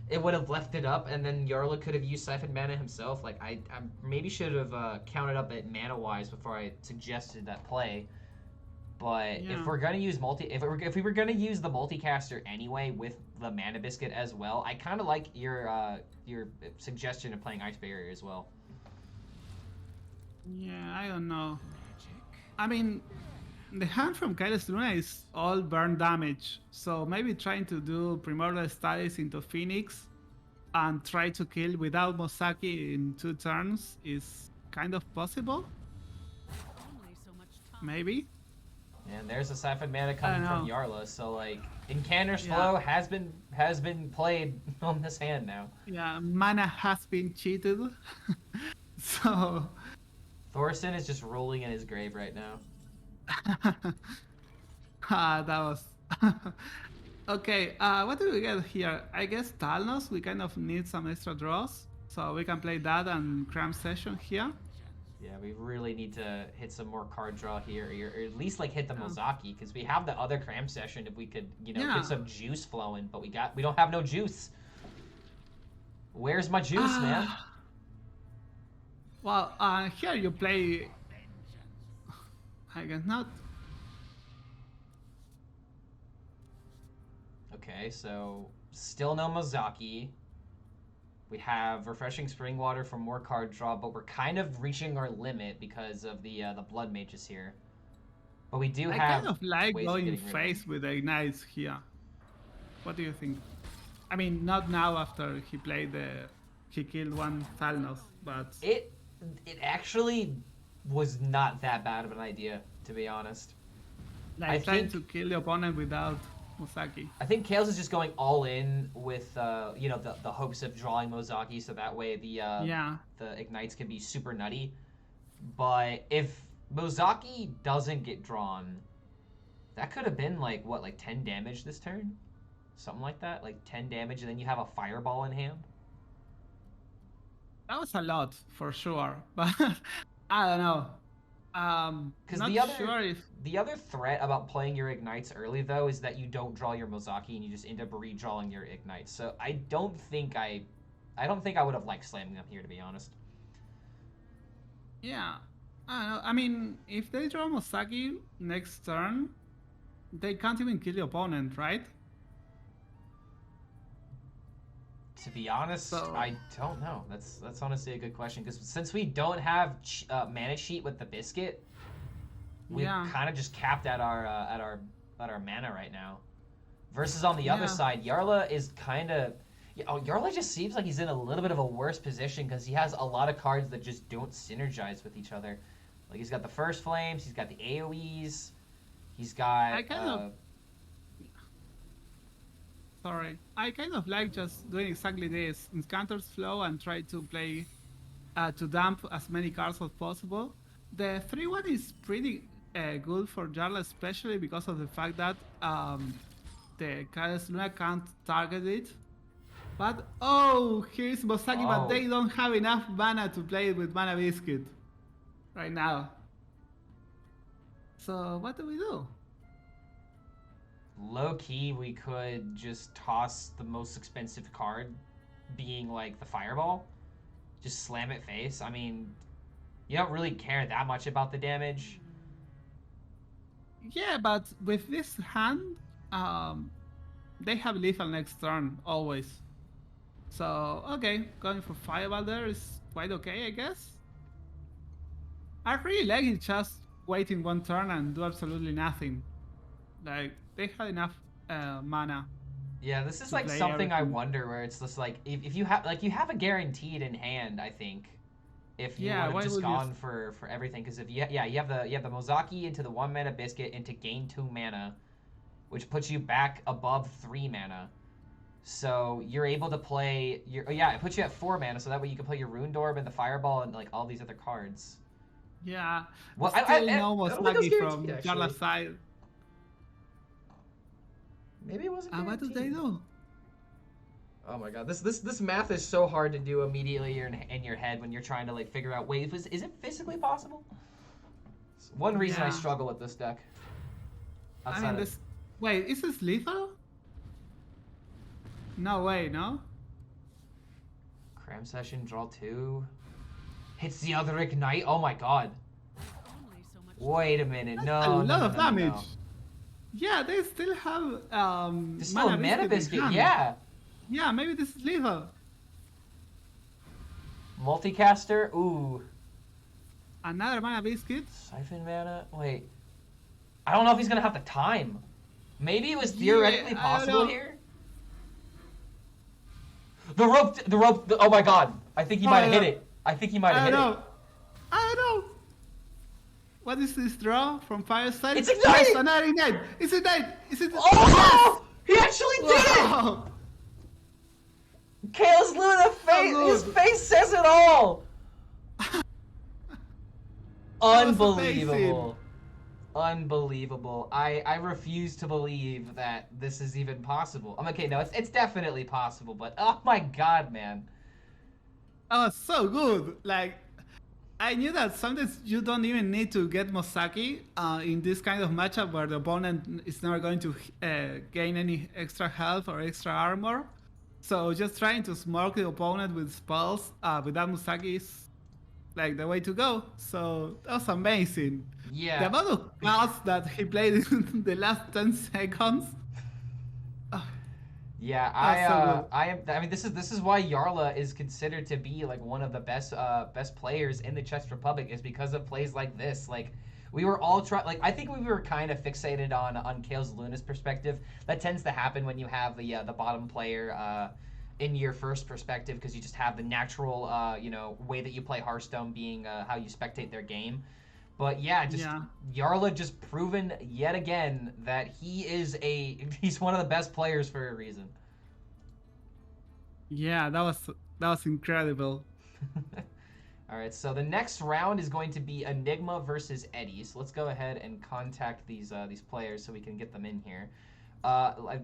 it would have left it up, and then Yarla could have used Siphon Mana himself. Like, I maybe should have counted up it mana-wise before I suggested that play. But Yeah. if we're gonna use if we were gonna use the multicaster anyway with the mana biscuit as well, I kind of like your suggestion of playing Ice Barrier as well. Yeah, I don't know. I mean, the hand from Kairos Luna is all burn damage, so maybe trying to do Primordial Studies into Phoenix and try to kill without Mosaki in 2 turns is kind of possible. Maybe. And there's a Siphon Mana coming from know. Yarla, so like Incanter's Yeah. Flow has been played on this hand now. Yeah, mana has been cheated. So, Thorson is just rolling in his grave right now. that was. Okay, what do we get here? I guess Talnos, we kind of need some extra draws. So we can play that and Cram Session here. Yeah, we really need to hit some more card draw here, or at least like hit the Mozaki, because we have the other cram session if we could, Yeah. get some juice flowing, but we don't have no juice. Where's my juice, man? Well, here you play. I guess not. Okay, so still no Mozaki. We have Refreshing Spring Water for more card draw, but we're kind of reaching our limit because of the Blood Mages here. But we do I have kind of like ways of going getting rid of them. face with the Ignites here. What do you think? I mean, not now after he killed one Thalnos, but It actually was not that bad of an idea, to be honest. like I trying think- to kill the opponent without Mosaki. I think Kales is just going all in with the hopes of drawing Mozaki, so that way the Yeah. the ignites can be super nutty. But if Mozaki doesn't get drawn, that could have been like 10 damage this turn, something like that, like 10 damage, and then you have a fireball in hand. That was a lot for sure, but I don't know. Because Not the other sure if the other threat about playing your ignites early though is that you don't draw your Mozaki and you just end up redrawing your ignites. So I don't think I would have liked slamming them here, to be honest. yeah. I don't know. I mean, if they draw Mosaki next turn, they can't even kill the opponent, right? To be honest, So, I don't know. That's honestly a good question because since we don't have mana sheet with the biscuit, we've yeah. kind of just capped at our mana right now. Versus on the other Yeah. side, Yarla is kind of. Yarla just seems like he's in a little bit of a worse position because he has a lot of cards that just don't synergize with each other. Like he's got the First Flames, he's got the AoEs, he's got. I kind of like just doing exactly this. Encounters flow and try to play to dump as many cards as possible. The 3-1 is pretty good for Jarla, especially because of the fact that the Kai's Luna can't target it. But oh, here's Mosaki, but they don't have enough mana to play it with Mana Biscuit right now. So what do we do? Low key, we could just toss the most expensive card, being like the Fireball. Just slam it face. I mean, you don't really care that much about the damage. Yeah, but with this hand, they have lethal next turn always. So okay, going for Fireball there is quite okay, I guess. I really like it just waiting one turn and do absolutely nothing. Like they had enough mana. Yeah, this is like something I wonder where it's just like if you have you have a guaranteed in hand, I think. If you would have just gone for everything, because if you have the Mozaki into the 1 mana biscuit into gain 2 mana, which puts you back above 3 mana. So you're able to play it puts you at 4 mana, so that way you can play your Rune Orb and the Fireball and like all these other cards. Yeah. Well, still no Mozaki from Jarla's side. Maybe it wasn't. What do they do? Oh my god, this math is so hard to do immediately in your head when you're trying to like figure out. Wait, is it physically possible? It's one reason I struggle with this deck. I mean, wait, is this lethal? No way, no. Cram Session, draw 2. Hits the other Ignite. Oh my god. Wait a minute, That's no. a lot of damage. No. Yeah, they still have There's still a Mana Biscuit, yeah. Yeah, maybe this is lethal. Multicaster, ooh. Another Mana Biscuit. Siphon mana? Wait. I don't know if he's gonna have the time. Maybe it was theoretically possible here. The rope, oh my god. I think he might have hit it. I think he might have hit it. I don't know. What is this draw from Fireside? It's Ignite! Yes, another Ignite! It's Ignite! Is it? Oh! He actually did it! Chaos Luna face, his face says it all. Unbelievable. Unbelievable. I refuse to believe that this is even possible. I'm okay, no, it's definitely possible, but oh my god, man. Oh, so good. Like, I knew that sometimes you don't even need to get Mosaki in this kind of matchup where the opponent is not going to gain any extra health or extra armor. So just trying to smoke the opponent with spells without Mosaki is like the way to go. So that was amazing. Yeah. The amount of cards that he played in the last 10 seconds. Yeah, I mean, this is why Yarla is considered to be like one of the best players in the Czech Republic, is because of plays like this. Like, we were all I think we were kind of fixated on Chaos Luna's perspective. That tends to happen when you have the bottom player in your first perspective, because you just have the natural way that you play Hearthstone being how you spectate their game. But yeah, Yarla just proven yet again that he's one of the best players for a reason. Yeah, that was incredible. All right, so the next round is going to be Enigma versus Eddie. So let's go ahead and contact these players so we can get them in here.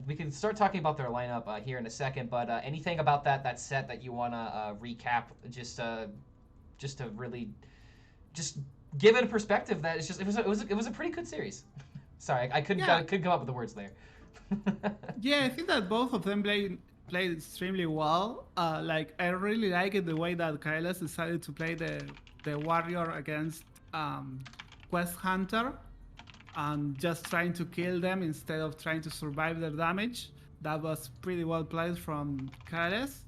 We can start talking about their lineup here in a second, but anything about that set that you want to recap, just to really just give it a perspective that it was a pretty good series. Sorry, I couldn't come up with the words there. Yeah, I think that both of them played extremely well. Like, I really like it the way that Kailas decided to play the warrior against Quest Hunter and just trying to kill them instead of trying to survive their damage. That was pretty well played from Kailas.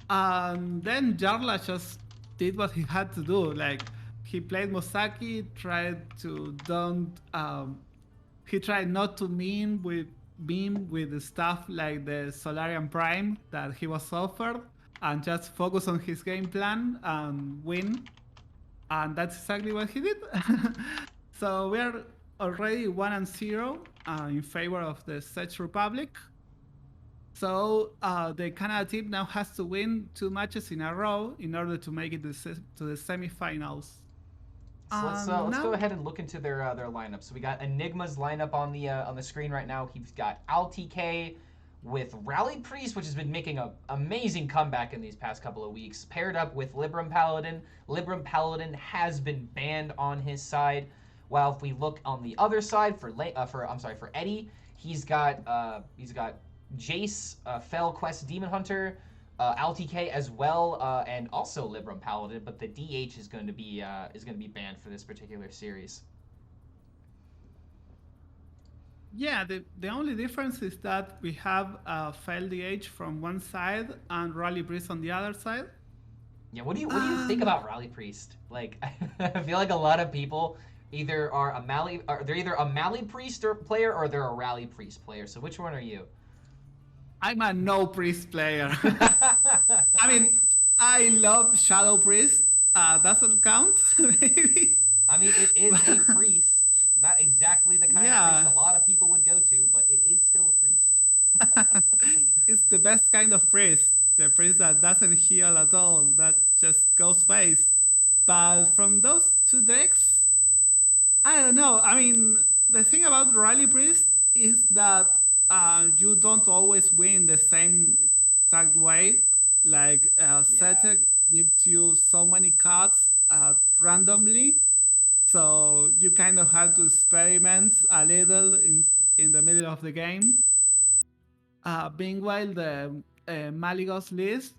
And then Jarla just did what he had to do. Like he played Mosaki, tried to don't he tried not to meme with the stuff like the Solarian Prime that he was offered and just focus on his game plan and win. And that's exactly what he did. So we are already 1-0 in favor of the Czech Republic. So the Canada team now has to win 2 matches in a row in order to make it to the semifinals. So let's go ahead and look into their lineup. So we got Enigma's lineup on the screen right now. He's got LTK with Rally Priest, which has been making an amazing comeback in these past couple of weeks, paired up with Libram Paladin. Libram Paladin has been banned on his side. While if we look on the other side for Eddie, he's got Jace, Fell Quest Demon Hunter, LTK as well, and also Libram Paladin, but the DH is going to be banned for this particular series. Yeah, the only difference is that we have Fail DH from one side and Rally Priest on the other side. Yeah, what do you think about Rally Priest? Like, I feel like a lot of people either are they're either a Mally Priest player or they're a Rally Priest player. So which one are you? I'm a no priest player. I mean, I love Shadow Priest. Doesn't count, maybe. I mean, it is a priest. Not exactly the kind of priest a lot of people would go to, but it is still a priest. It's the best kind of priest. The priest that doesn't heal at all, that just goes face. But from those two decks, I don't know. I mean, the thing about Rally Priest is that you don't always win the same exact way. Like, Setec gives you so many cards randomly. So you kind of have to experiment a little in the middle of the game. Meanwhile, the Maligos list,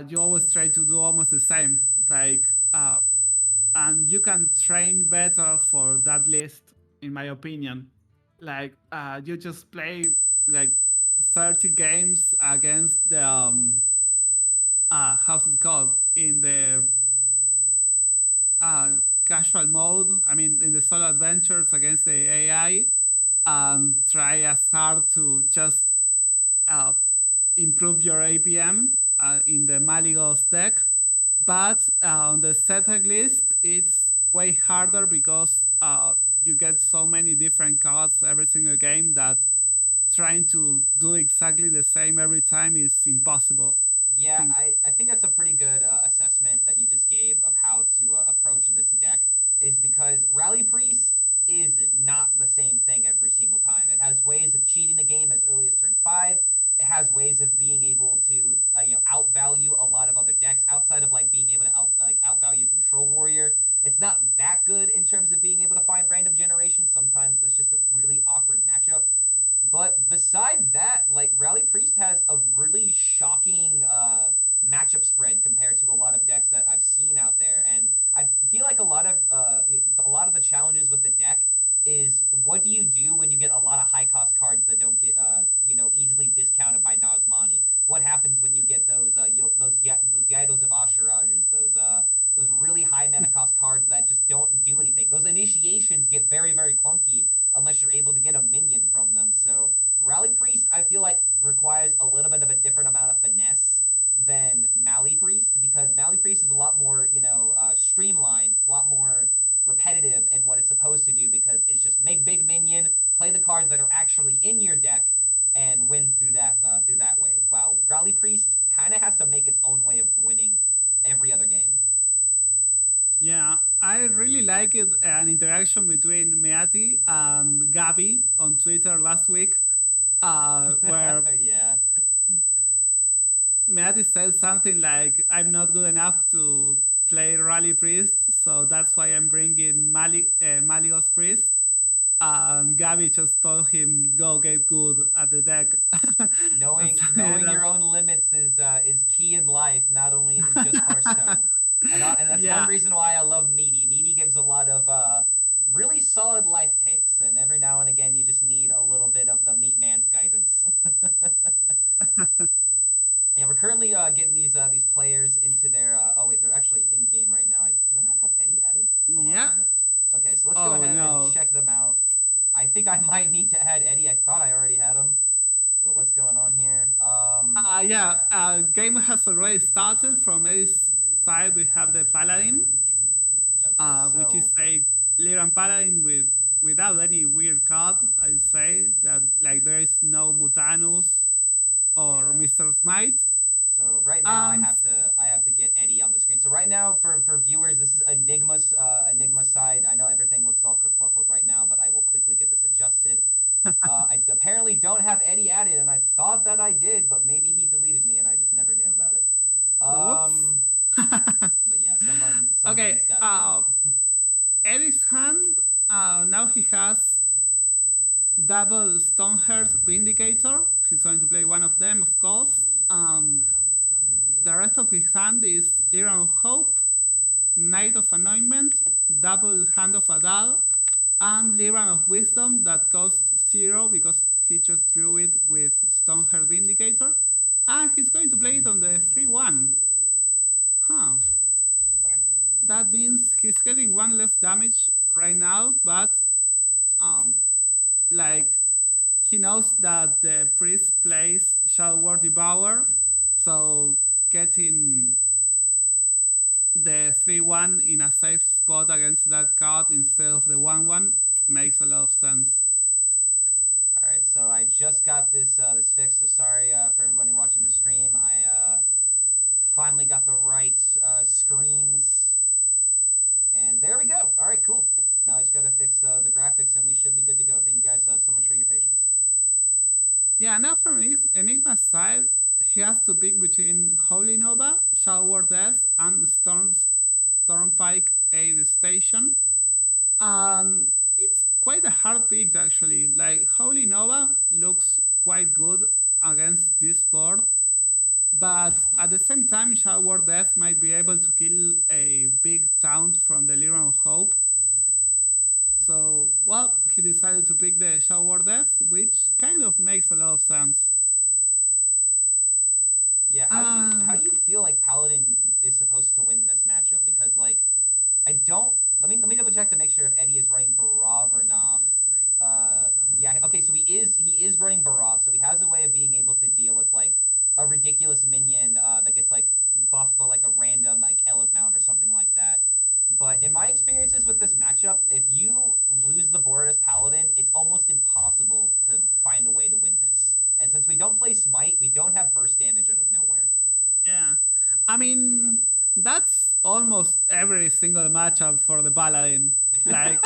you always try to do almost the same. Like, and you can train better for that list, in my opinion. Like, you just play like 30 games against the how's it called, in the casual mode. I mean, in the solo adventures against the AI, and try as hard to just improve your APM in the Maligos deck. But on the Setec list, it's way harder because you get so many different cards every single game that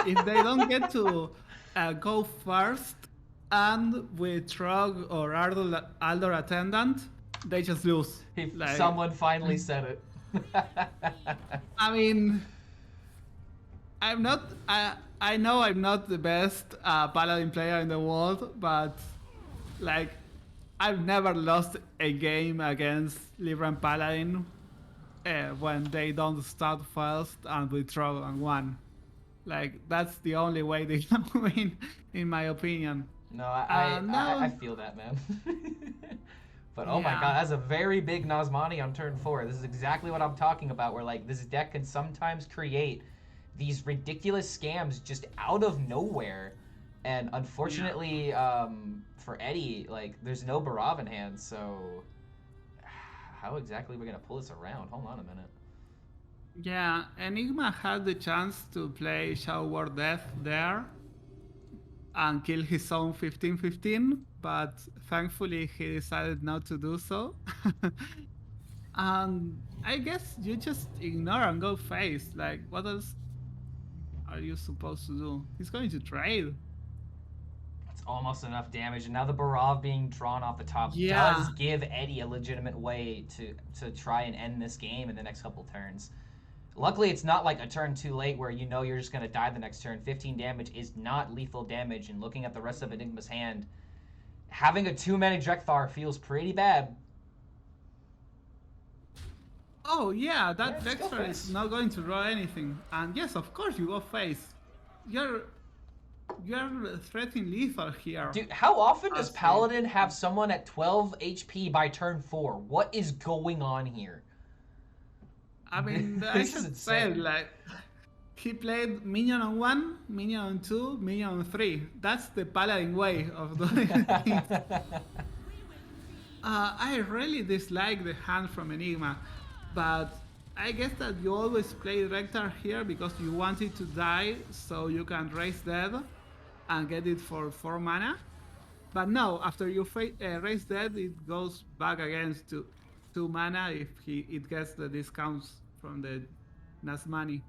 if they don't get to go first and with Trog or Aldor Attendant, they just lose. Like, Someone finally said it. I mean, I'm not. I know I'm not the best Paladin player in the world, but like, I've never lost a game against Libran Paladin when they don't start first and withdraw on one. Like, that's the only way they can win, in my opinion. No, I feel that, man. But oh my god, that's a very big Nazmani on turn 4. This is exactly what I'm talking about, where like this deck can sometimes create these ridiculous scams just out of nowhere. And unfortunately, for Eddie, like there's no Barav in hand, so how exactly we're gonna pull this around? Hold on a minute. Yeah, Enigma had the chance to play Shadow War Death there and kill his own 15-15, but thankfully he decided not to do so. And I guess you just ignore and go face. Like, what else are you supposed to do? He's going to trade. It's almost enough damage, and now the Barav being drawn off the top does give Eddie a legitimate way to try and end this game in the next couple turns. Luckily, it's not like a turn too late where you know you're just going to die the next turn. 15 damage is not lethal damage, and looking at the rest of Enigma's hand, having a 2-mana Drekthar feels pretty bad. Oh yeah, that Drekthar is not going to draw anything. And yes, of course you go face. You're threatening lethal here. Dude, how often does Paladin have someone at 12 HP by turn 4? What is going on here? I mean, I should say, like, he played minion on 1, minion on 2, minion on 3. That's the Paladin way of doing things. I really dislike the hand from Enigma, but I guess that you always play Rectar here because you want it to die so you can raise dead and get it for 4 mana. But no, after you raise dead, it goes back again to 2 mana if it gets the discounts from the Nazmani.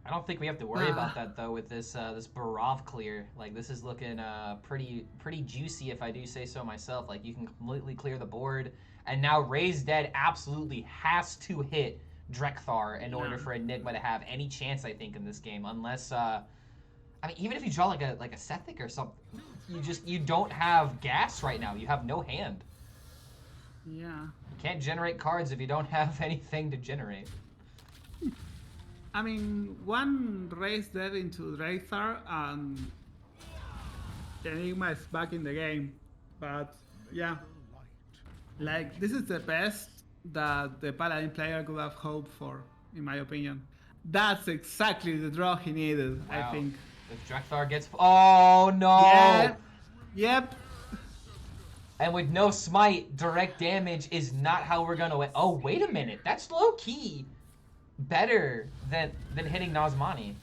I don't think we have to worry about that though with this this Barav clear. Like this is looking pretty juicy if I do say so myself. Like you can completely clear the board, and now Raise Dead absolutely has to hit Drekthar in order for Enigma to have any chance, I think, in this game. Unless I mean, even if you draw like a Sethic or something, you don't have gas right now. You have no hand. Yeah. You can't generate cards if you don't have anything to generate. I mean, one Raise Dead into Drekthar and Enigma is back in the game. But yeah, like this is the best that the Paladin player could have hoped for, in my opinion. That's exactly the draw he needed, wow. I think. If Drekthar gets... Oh, no! Yeah. Yep. And with no smite, direct damage is not how we're gonna win. Oh, wait a minute. That's low-key better than hitting Nazmani.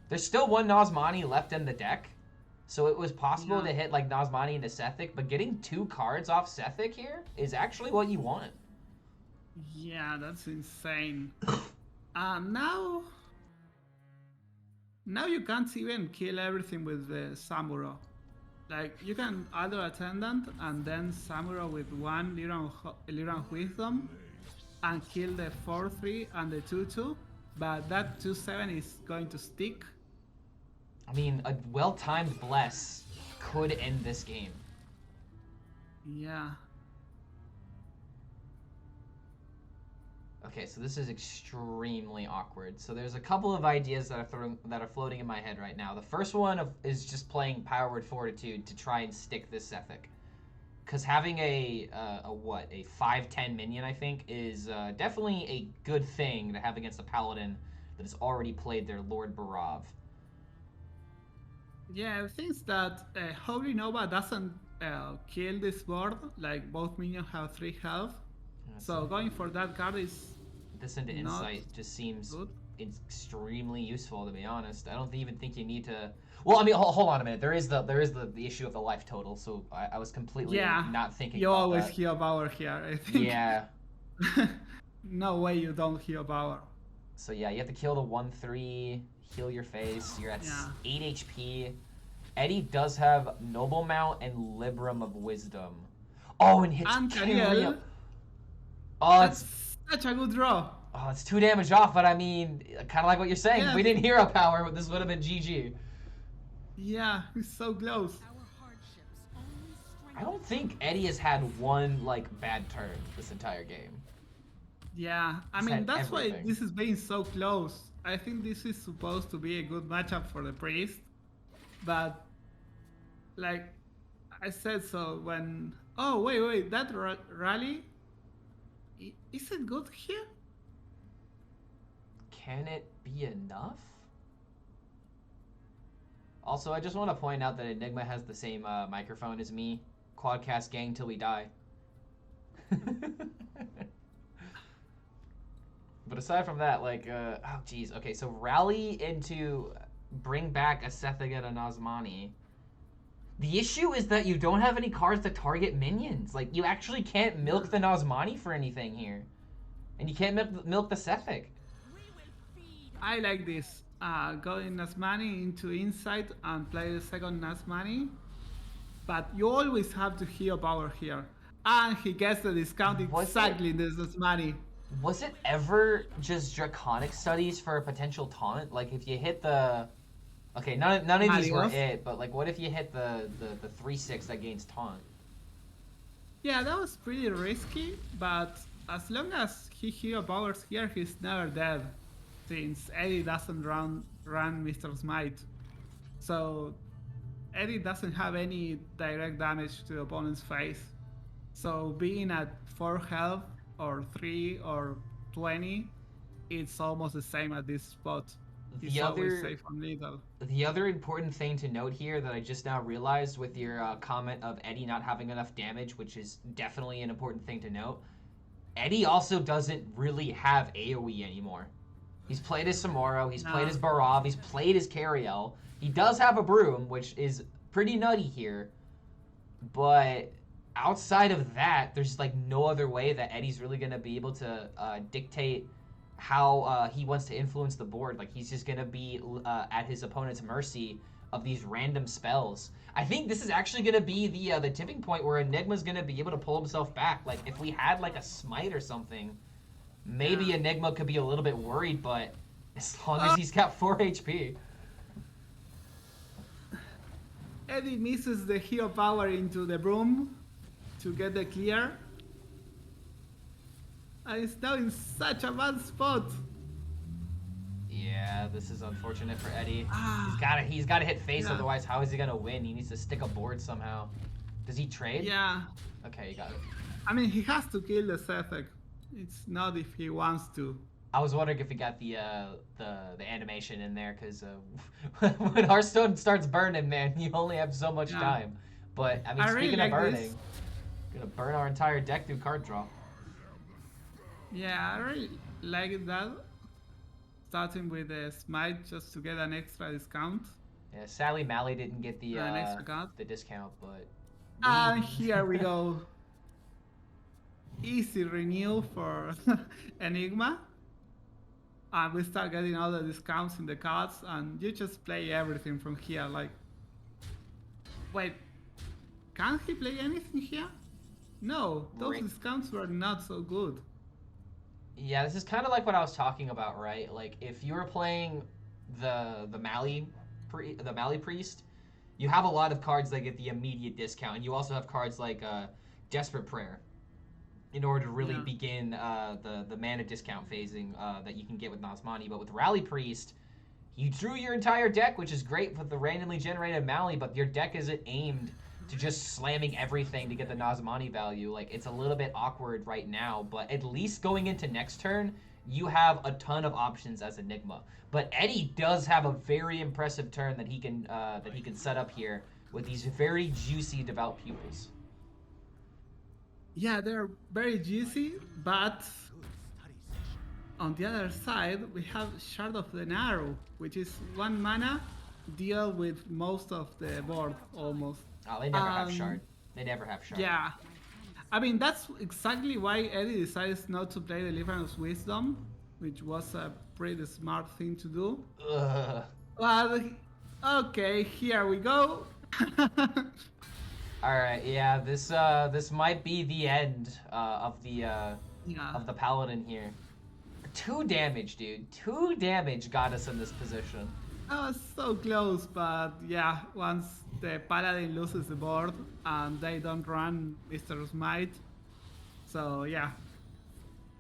There's still one Nazmani left in the deck. So it was possible to hit like Nazmani into Sethic, but getting 2 cards off Sethic here is actually what you want. Yeah, that's insane. Now you can't even kill everything with the Samuro. Like, you can Aldo Attendant and then Samuro with 1 Lyran Wisdom and kill the 4-3 and the 2-2, but that 2-7 is going to stick. I mean, a well-timed Bless could end this game. Yeah. Okay, so this is extremely awkward. So there's a couple of ideas that are floating in my head right now. The first one is just playing Power Word Fortitude to try and stick this Sethic. Because having a 5/10 minion, I think, is definitely a good thing to have against a Paladin that has already played their Lord Barav. Yeah, the thing is that Holy Nova doesn't kill this board. Like, both minions have 3 health. So going for that card is... This into Insight just seems extremely useful, to be honest. I don't even think you need to... Well, I mean, hold on a minute. There is the issue of the life total, so I was completely not thinking about that. You always heal power here, I think. Yeah. No way you don't heal power. So yeah, you have to kill the 1/3, heal your face. You're at Yeah. 8 HP. Eddie does have Noble Mount and Libram of Wisdom. Oh, and hits And Cariel. Cariel, Oh, that's such a good draw. it's 2 damage off, but I mean, kind of like what you're saying. If we Yes. didn't hero power, this would have been GG. Yeah, he's so close. I don't think Eddie has had one like bad turn this entire game. Yeah, I He's mean, had that's why everything. this is being so close. I think this is supposed to be a good matchup for the Priest. But, like I said, so when... Oh, wait, that rally... Is it good here? Can it be enough? Also, I just want to point out that Enigma has the same microphone as me. Quadcast gang till we die. But aside from that, like, oh geez, okay, so rally into bring back a Sethiga and Nazmani. The issue is that you don't have any cards that target minions. Like, you actually can't milk the Nazmani for anything here. And you can't milk the Sethik. I like this. Going Nazmani into Insight and play the second Nazmani. But you always have to heal power here. And he gets the discount exactly in this Nazmani. Was it ever just Draconic Studies for a potential taunt? Like, if you hit the... Okay, none of these were it, but like, what if you hit the 3/6 that gains taunt? Yeah, that was pretty risky, but as long as he heal powers here, he's never dead. Since Eddie doesn't run Mr. Smite. So Eddie doesn't have any direct damage to the opponent's face. So being at 4 health or 3 or 20, it's almost the same at this spot. He's always safe on lethal. The other important thing to note here that I just now realized with your comment of Eddie not having enough damage, which is definitely an important thing to note, Eddie also doesn't really have AoE anymore. He's played as Samoro, he's played as Barav, he's played as Cariel. He does have a Broom, which is pretty nutty here, but outside of that, there's like no other way that Eddie's really going to be able to dictate how he wants to influence the board. Like, he's just going to be at his opponent's mercy of these random spells. I think this is actually going to be the tipping point where Enigma's going to be able to pull himself back. Like, if we had like a Smite or something, maybe Enigma could be a little bit worried, but as long as he's got 4 HP. Eddie misses the heal power into the Broom to get the clear. And it's now in such a bad spot. Yeah, this is unfortunate for Eddie. He's gotta hit face, otherwise how is he gonna win? He needs to stick a board somehow. Does he trade? Yeah. Okay, you got it. I mean, he has to kill the Sethek. It's not if he wants to. I was wondering if he got the animation in there, because when Hearthstone starts burning, man, you only have so much time. But I mean, speaking of burning, gonna burn our entire deck through card draw. Yeah, I really like that. Starting with the Smite just to get an extra discount. Yeah, sadly Mally didn't get the discount, but. And here we go. Easy renew for Enigma. And we start getting all the discounts in the cards, and you just play everything from here. Like, wait, can he play anything here? No, those discounts were not so good. Yeah, this is kind of like what I was talking about, right? Like, if you were playing the Mally Priest, you have a lot of cards that get the immediate discount, and you also have cards like Desperate Prayer, in order to really begin the mana discount phasing that you can get with Nazmani. But with Rally Priest, you drew your entire deck, which is great with the randomly generated Mally, but your deck isn't aimed to just slamming everything to get the Nazmani value. Like, it's a little bit awkward right now, but at least going into next turn, you have a ton of options as Enigma. But Eddie does have a very impressive turn that he can set up here with these very juicy Devout Pupils. Yeah, they're very juicy, but on the other side, we have Shard of the Narrow, which is 1 mana, deal with most of the board, almost. Oh, they never have Shard. They never have Shard. Yeah. I mean, that's exactly why Eddie decides not to play Deliverance Wisdom, which was a pretty smart thing to do. Ugh. But okay, here we go. All right, yeah, this might be the end of Yeah. the paladin here. 2 damage, dude. 2 damage got us in this position. I was so close, but yeah, once the paladin loses the board and they don't run Mr. Smite, so yeah.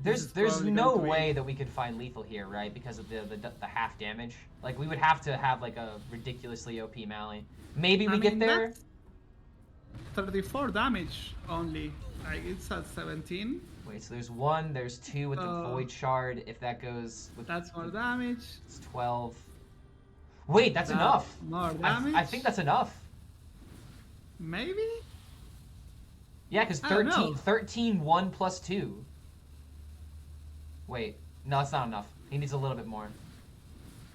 There's probably no going to way be- that we could find lethal here, right? Because of the half damage. Like we would have to have like a ridiculously OP Mally. Maybe we get there. that's 34 damage only. Like it's at 17. Wait, so there's 1, there's 2 with the Void Shard. If that goes with That's more damage. it's 12. Wait, that's enough. More damage. I think that's enough. Maybe. Yeah, because I don't know. 13, 1 plus 2. Wait, no, it's not enough. He needs a little bit more.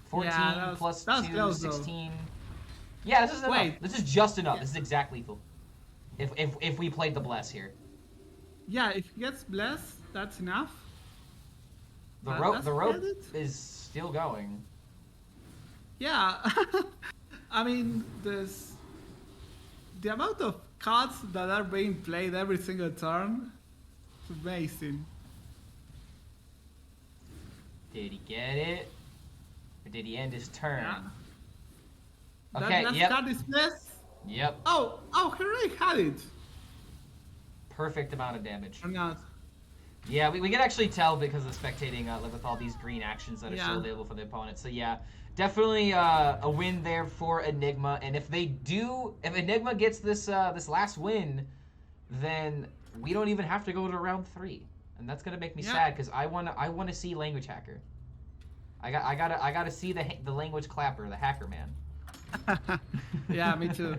14 plus 2, 16. Yeah, this is enough. Wait. This is just enough. This is exact lethal. If we played the Bless here. Yeah, if he gets blessed, that's enough. The Let's rope get it. is still going. Yeah. I mean, there's the amount of cards that are being played every single turn. It's amazing. Did he get it? Or did he end his turn? Yeah. Okay, That yep. card is blessed. Yep. Oh, he already had it. Perfect amount of damage. Or not. Yeah, we can actually tell because of spectating with all these green actions that are Yeah. still available for the opponent. So yeah, definitely a win there for Enigma. And if Enigma gets this this last win, then we don't even have to go to round 3, and that's gonna make me Yeah. sad because I wanna see Language Hacker. I gotta see the Language Clapper, the Hacker Man. Yeah, me too.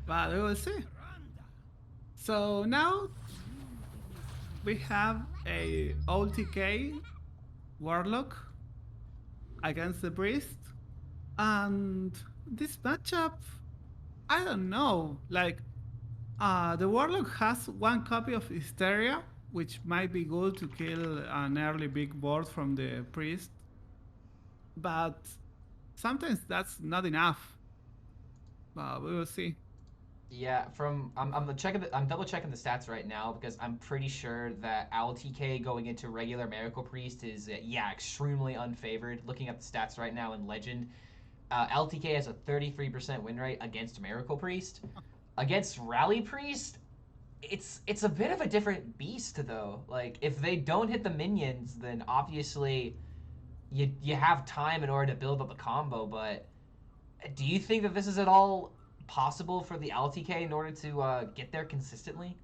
But we will see. So now we have a OTK Warlock against the Priest, and this matchup, I don't know. Like, the Warlock has 1 copy of Hysteria, which might be good to kill an early big board from the Priest, but sometimes that's not enough. But we will see. Yeah, I'm double checking the stats right now because I'm pretty sure that LTK going into regular Miracle Priest is extremely unfavored. Looking at the stats right now in Legend, LTK has a 33% win rate against Miracle Priest. Against Rally Priest, it's a bit of a different beast though. Like if they don't hit the minions, then obviously you have time in order to build up a combo. But do you think that this is at all possible for the LTK in order to get there consistently?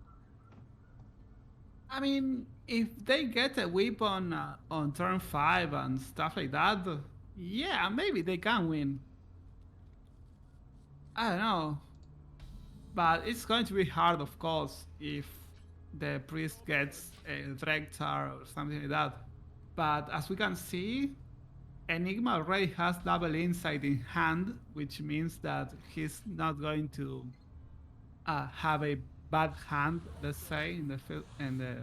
I mean, if they get a whip on turn 5 and stuff like that, yeah, maybe they can win. I don't know. But it's going to be hard, of course, if the priest gets a Drektar or something like that. But as we can see, Enigma already has double insight in hand, which means that he's not going to have a bad hand, let's say, in the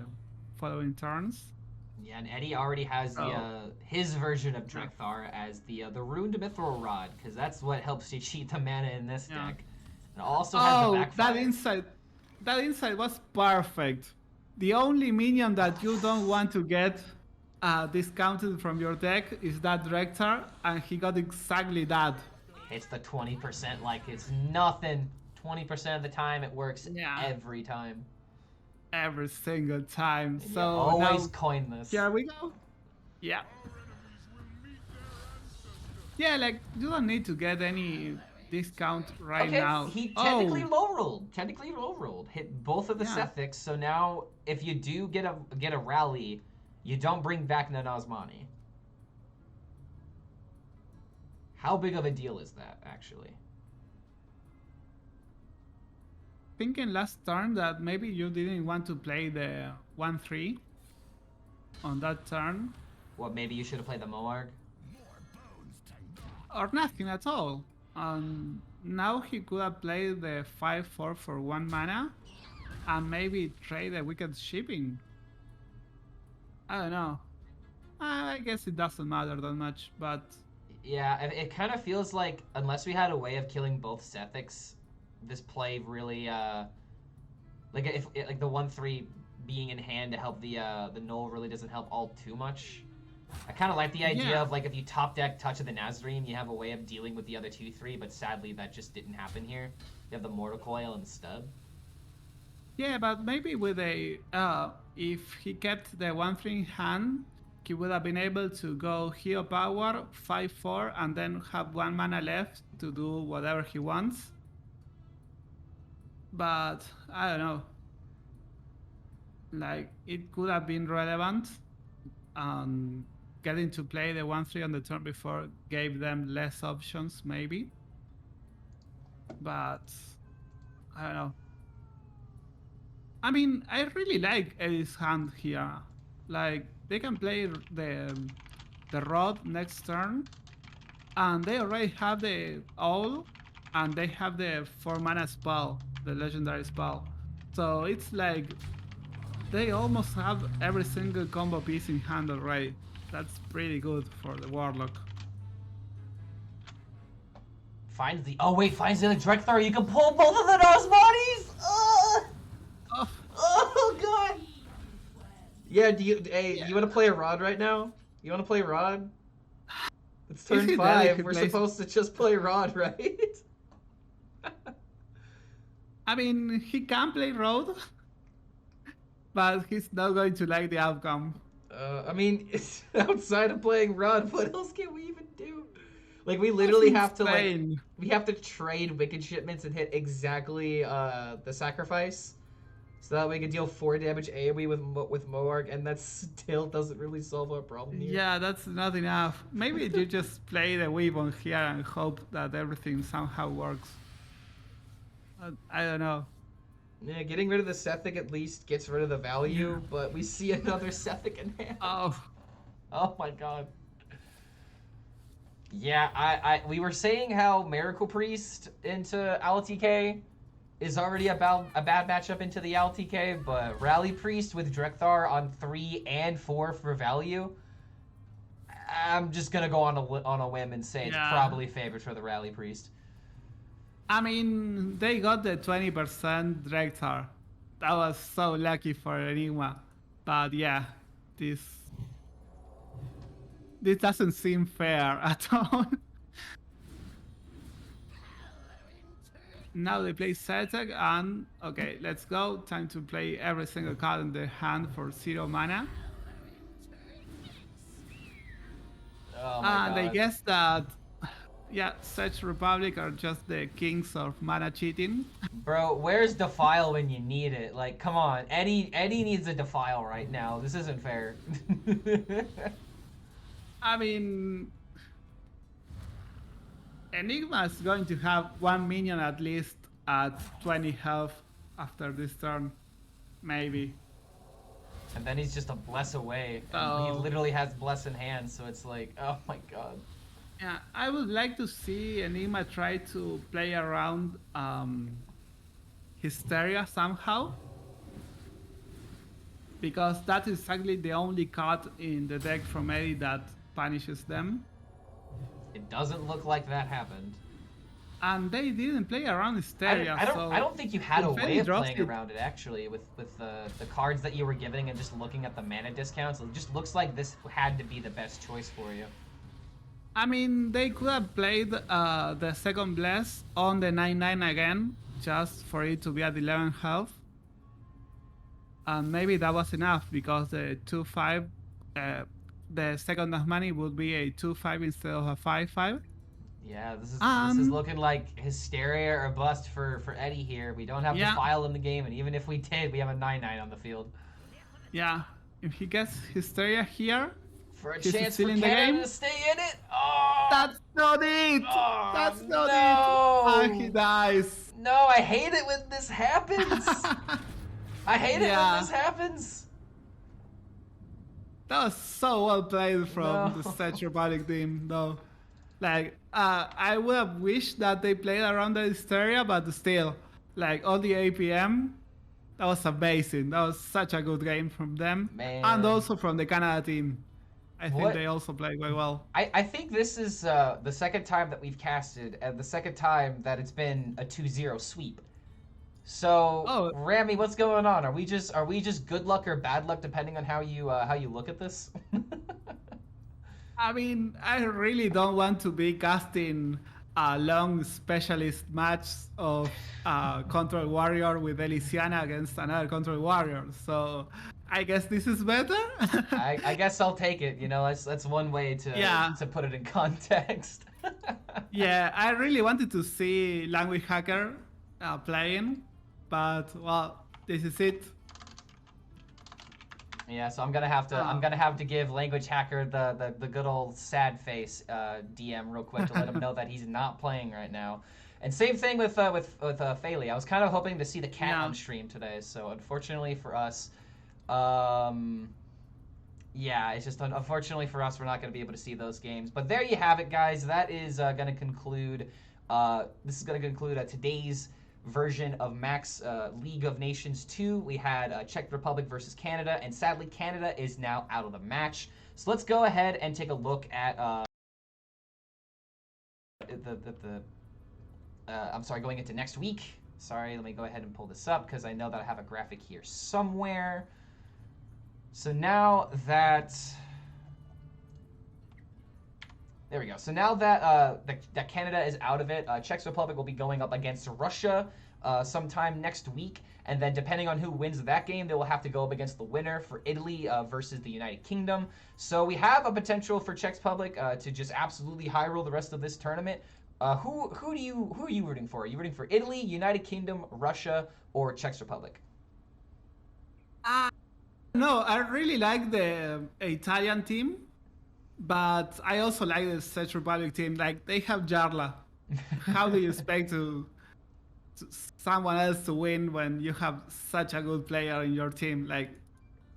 following turns. Yeah, and Eddie already has his version of Drekthar as the Ruined Mithril Rod, because that's what helps you cheat the mana in this deck. And also has the backfire. That insight was perfect. The only minion that you don't want to get discounted from your deck is that Drekthar, and he got exactly that. Hits the 20% like it's nothing. 20% of the time it works every time. Every single time. And so always now, coin this. Here we go. Yeah. Yeah, like you don't need to get any discount right now. He technically low rolled. Technically low rolled. Hit both of the Sethics. So now if you do get a rally, you don't bring back Nanazmani. How big of a deal is that, actually? Thinking last turn that maybe you didn't want to play the 1-3 on that turn. What, maybe you should have played the Moarg? Or nothing at all. Now he could have played the 5-4 for 1 mana and maybe trade a Wicked Shipping. I don't know. I guess it doesn't matter that much, but Yeah, it kind of feels like unless we had a way of killing both Sethics, this play really like if like the 1/3 being in hand to help the null really doesn't help all too much. I kind of like the idea of like if you top deck Touch of the Nazarene, you have a way of dealing with the other 2/3, but sadly that just didn't happen here. You have the Mortal Coil and Stub. yeah, but maybe with a if he kept the 1/3 in hand, he would have been able to go Hero Power 5/4 and then have 1 mana left to do whatever he wants. But I don't know. Like it could have been relevant. Getting to play the 1/3 on the turn before gave them less options, maybe. But I don't know. I mean, I really like Eddie's hand here. Like they can play the Rod next turn, and they already have the Owl, and they have the 4 mana spell, the legendary spell. So it's like they almost have every single combo piece in hand already. That's pretty good for the Warlock. Finds the finds the other Drekthar. You can pull both of the Nos bodies. Oh, Oh god. Yeah, you want to play a Rod right now? You want to play Rod? It's turn If 5. he We're plays- supposed to just play Rod, right? I mean, he can play Road, but he's not going to like the outcome. I mean, it's outside of playing Rod, what else can we even do? Like, we literally have to, like, insane. we have to trade Wicked Shipments and hit exactly the sacrifice. So that we can deal 4 damage AoE with Moarg, and that still doesn't really solve our problem here. Yeah, that's not enough. Maybe you just play the weapon here and hope that everything somehow works. I don't know. Yeah, getting rid of the Sethic at least gets rid of the value, but we see another Sethic in hand. Oh, Oh my god. Yeah, we were saying how Miracle Priest into LTK is already a bad matchup into the LTK, but Rally Priest with Drekthar on 3 and 4 for value, I'm just gonna go on a whim and say it's probably favored for the Rally Priest. I mean, they got the 20% Drekthar. That was so lucky for Enigma. But yeah, this doesn't seem fair at all. Now they play Celtic, and okay, let's go. Time to play every single card in the hand for 0 mana. Oh my And god. I guess that, yeah, Czech Republic are just the kings of mana cheating. Bro, where's Defile when you need it? Like, come on. Eddie needs a Defile right now. This isn't fair. I mean, Enigma is going to have 1 minion at least at 20 health after this turn, maybe. And then he's just a bless away. And Oh. he literally has bless in hand, so it's like, oh my god. Yeah, I would like to see Enigma try to play around Hysteria somehow. Because that is exactly the only card in the deck from Eddie that punishes them. It doesn't look like that happened. And they didn't play around Hysteria, I don't think you had a if way Eddie of drops playing it- around it actually with the cards that you were giving and just looking at the mana discounts. It just looks like this had to be the best choice for you. I mean, they could have played the second bless on the 9/9 again, just for it to be at 11 health. And maybe that was enough because the 2/5, the second of money would be a 2/5 instead of a 5/5. Yeah, this is looking like hysteria or bust for Eddie here. We don't have Yeah. the file in the game, and even if we did, we have a 9/9 on the field. Yeah, if he gets Hysteria here, For a He's chance still for in the Canada game? to stay in it. Oh, that's not it! Oh, That's not no. it! And he dies. no! I hate it when this happens. I hate it when Yeah. this happens. That was so well played from No. the Czech Republic team, though. Like, I would have wished that they played around the Hysteria, but still, like, all the APM, that was amazing. That was such a good game from them. Man. And also from the Canada team. I think they also play quite well. I think this is the second time that we've casted, and the second time that it's been a 2-0 sweep. So, Oh, Rami, what's going on? Are we just good luck or bad luck depending on how you look at this? I mean, I really don't want to be casting a long specialist match of Control Warrior with Elysiana against another Control Warrior. So I guess this is better. I guess I'll take it. You know, that's one way to put it in context. Yeah, I really wanted to see Language Hacker playing, but well, this is it. Yeah, so I'm gonna have to give Language Hacker the good old sad face DM real quick to let him know that he's not playing right now. And same thing with Faley. I was kind of hoping to see the cat on stream today, so unfortunately for us, yeah, it's just unfortunately for us we're not gonna be able to see those games. But there you have it, guys. That is gonna conclude. This is gonna conclude today's version of Max League of Nations 2. We had Czech Republic versus Canada, and sadly Canada is now out of the match. So let's go ahead and take a look at I'm sorry, going into next week. Sorry, let me go ahead and pull this up because I know that I have a graphic here somewhere. So now that there we go. So now that that Canada is out of it, Czech Republic will be going up against Russia sometime next week, and then depending on who wins that game, they will have to go up against the winner for Italy versus the United Kingdom. So we have a potential for Czech Republic to just absolutely high roll the rest of this tournament. Who are you rooting for? Are you rooting for Italy, United Kingdom, Russia, or Czech Republic? No, I really like the Italian team. But I also like the Czech Republic team. Like, they have Jarla. How do you expect someone else to win when you have such a good player in your team? Like,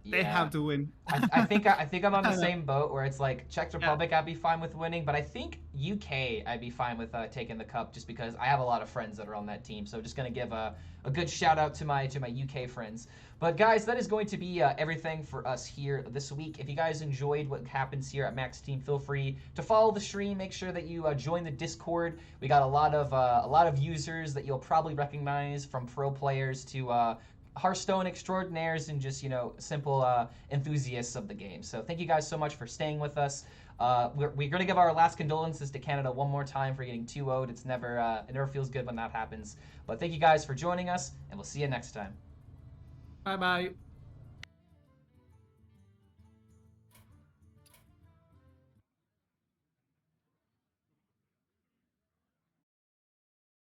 they have to win. I think I'm on the same boat where it's like Czech Republic I'd be fine with winning, but I think UK I'd be fine with taking the cup just because I have a lot of friends that are on that team. So just gonna give a good shout out to my UK friends. But guys, that is going to be everything for us here this week. If you guys enjoyed what happens here at Max Team, feel free to follow the stream. Make sure that you join the Discord. We got a lot of users that you'll probably recognize, from pro players to Hearthstone extraordinaires and just, you know, simple enthusiasts of the game. So thank you guys so much for staying with us. We're going to give our last condolences to Canada one more time for getting 2-0'd. It never feels good when that happens. But thank you guys for joining us, and we'll see you next time. Bye-bye.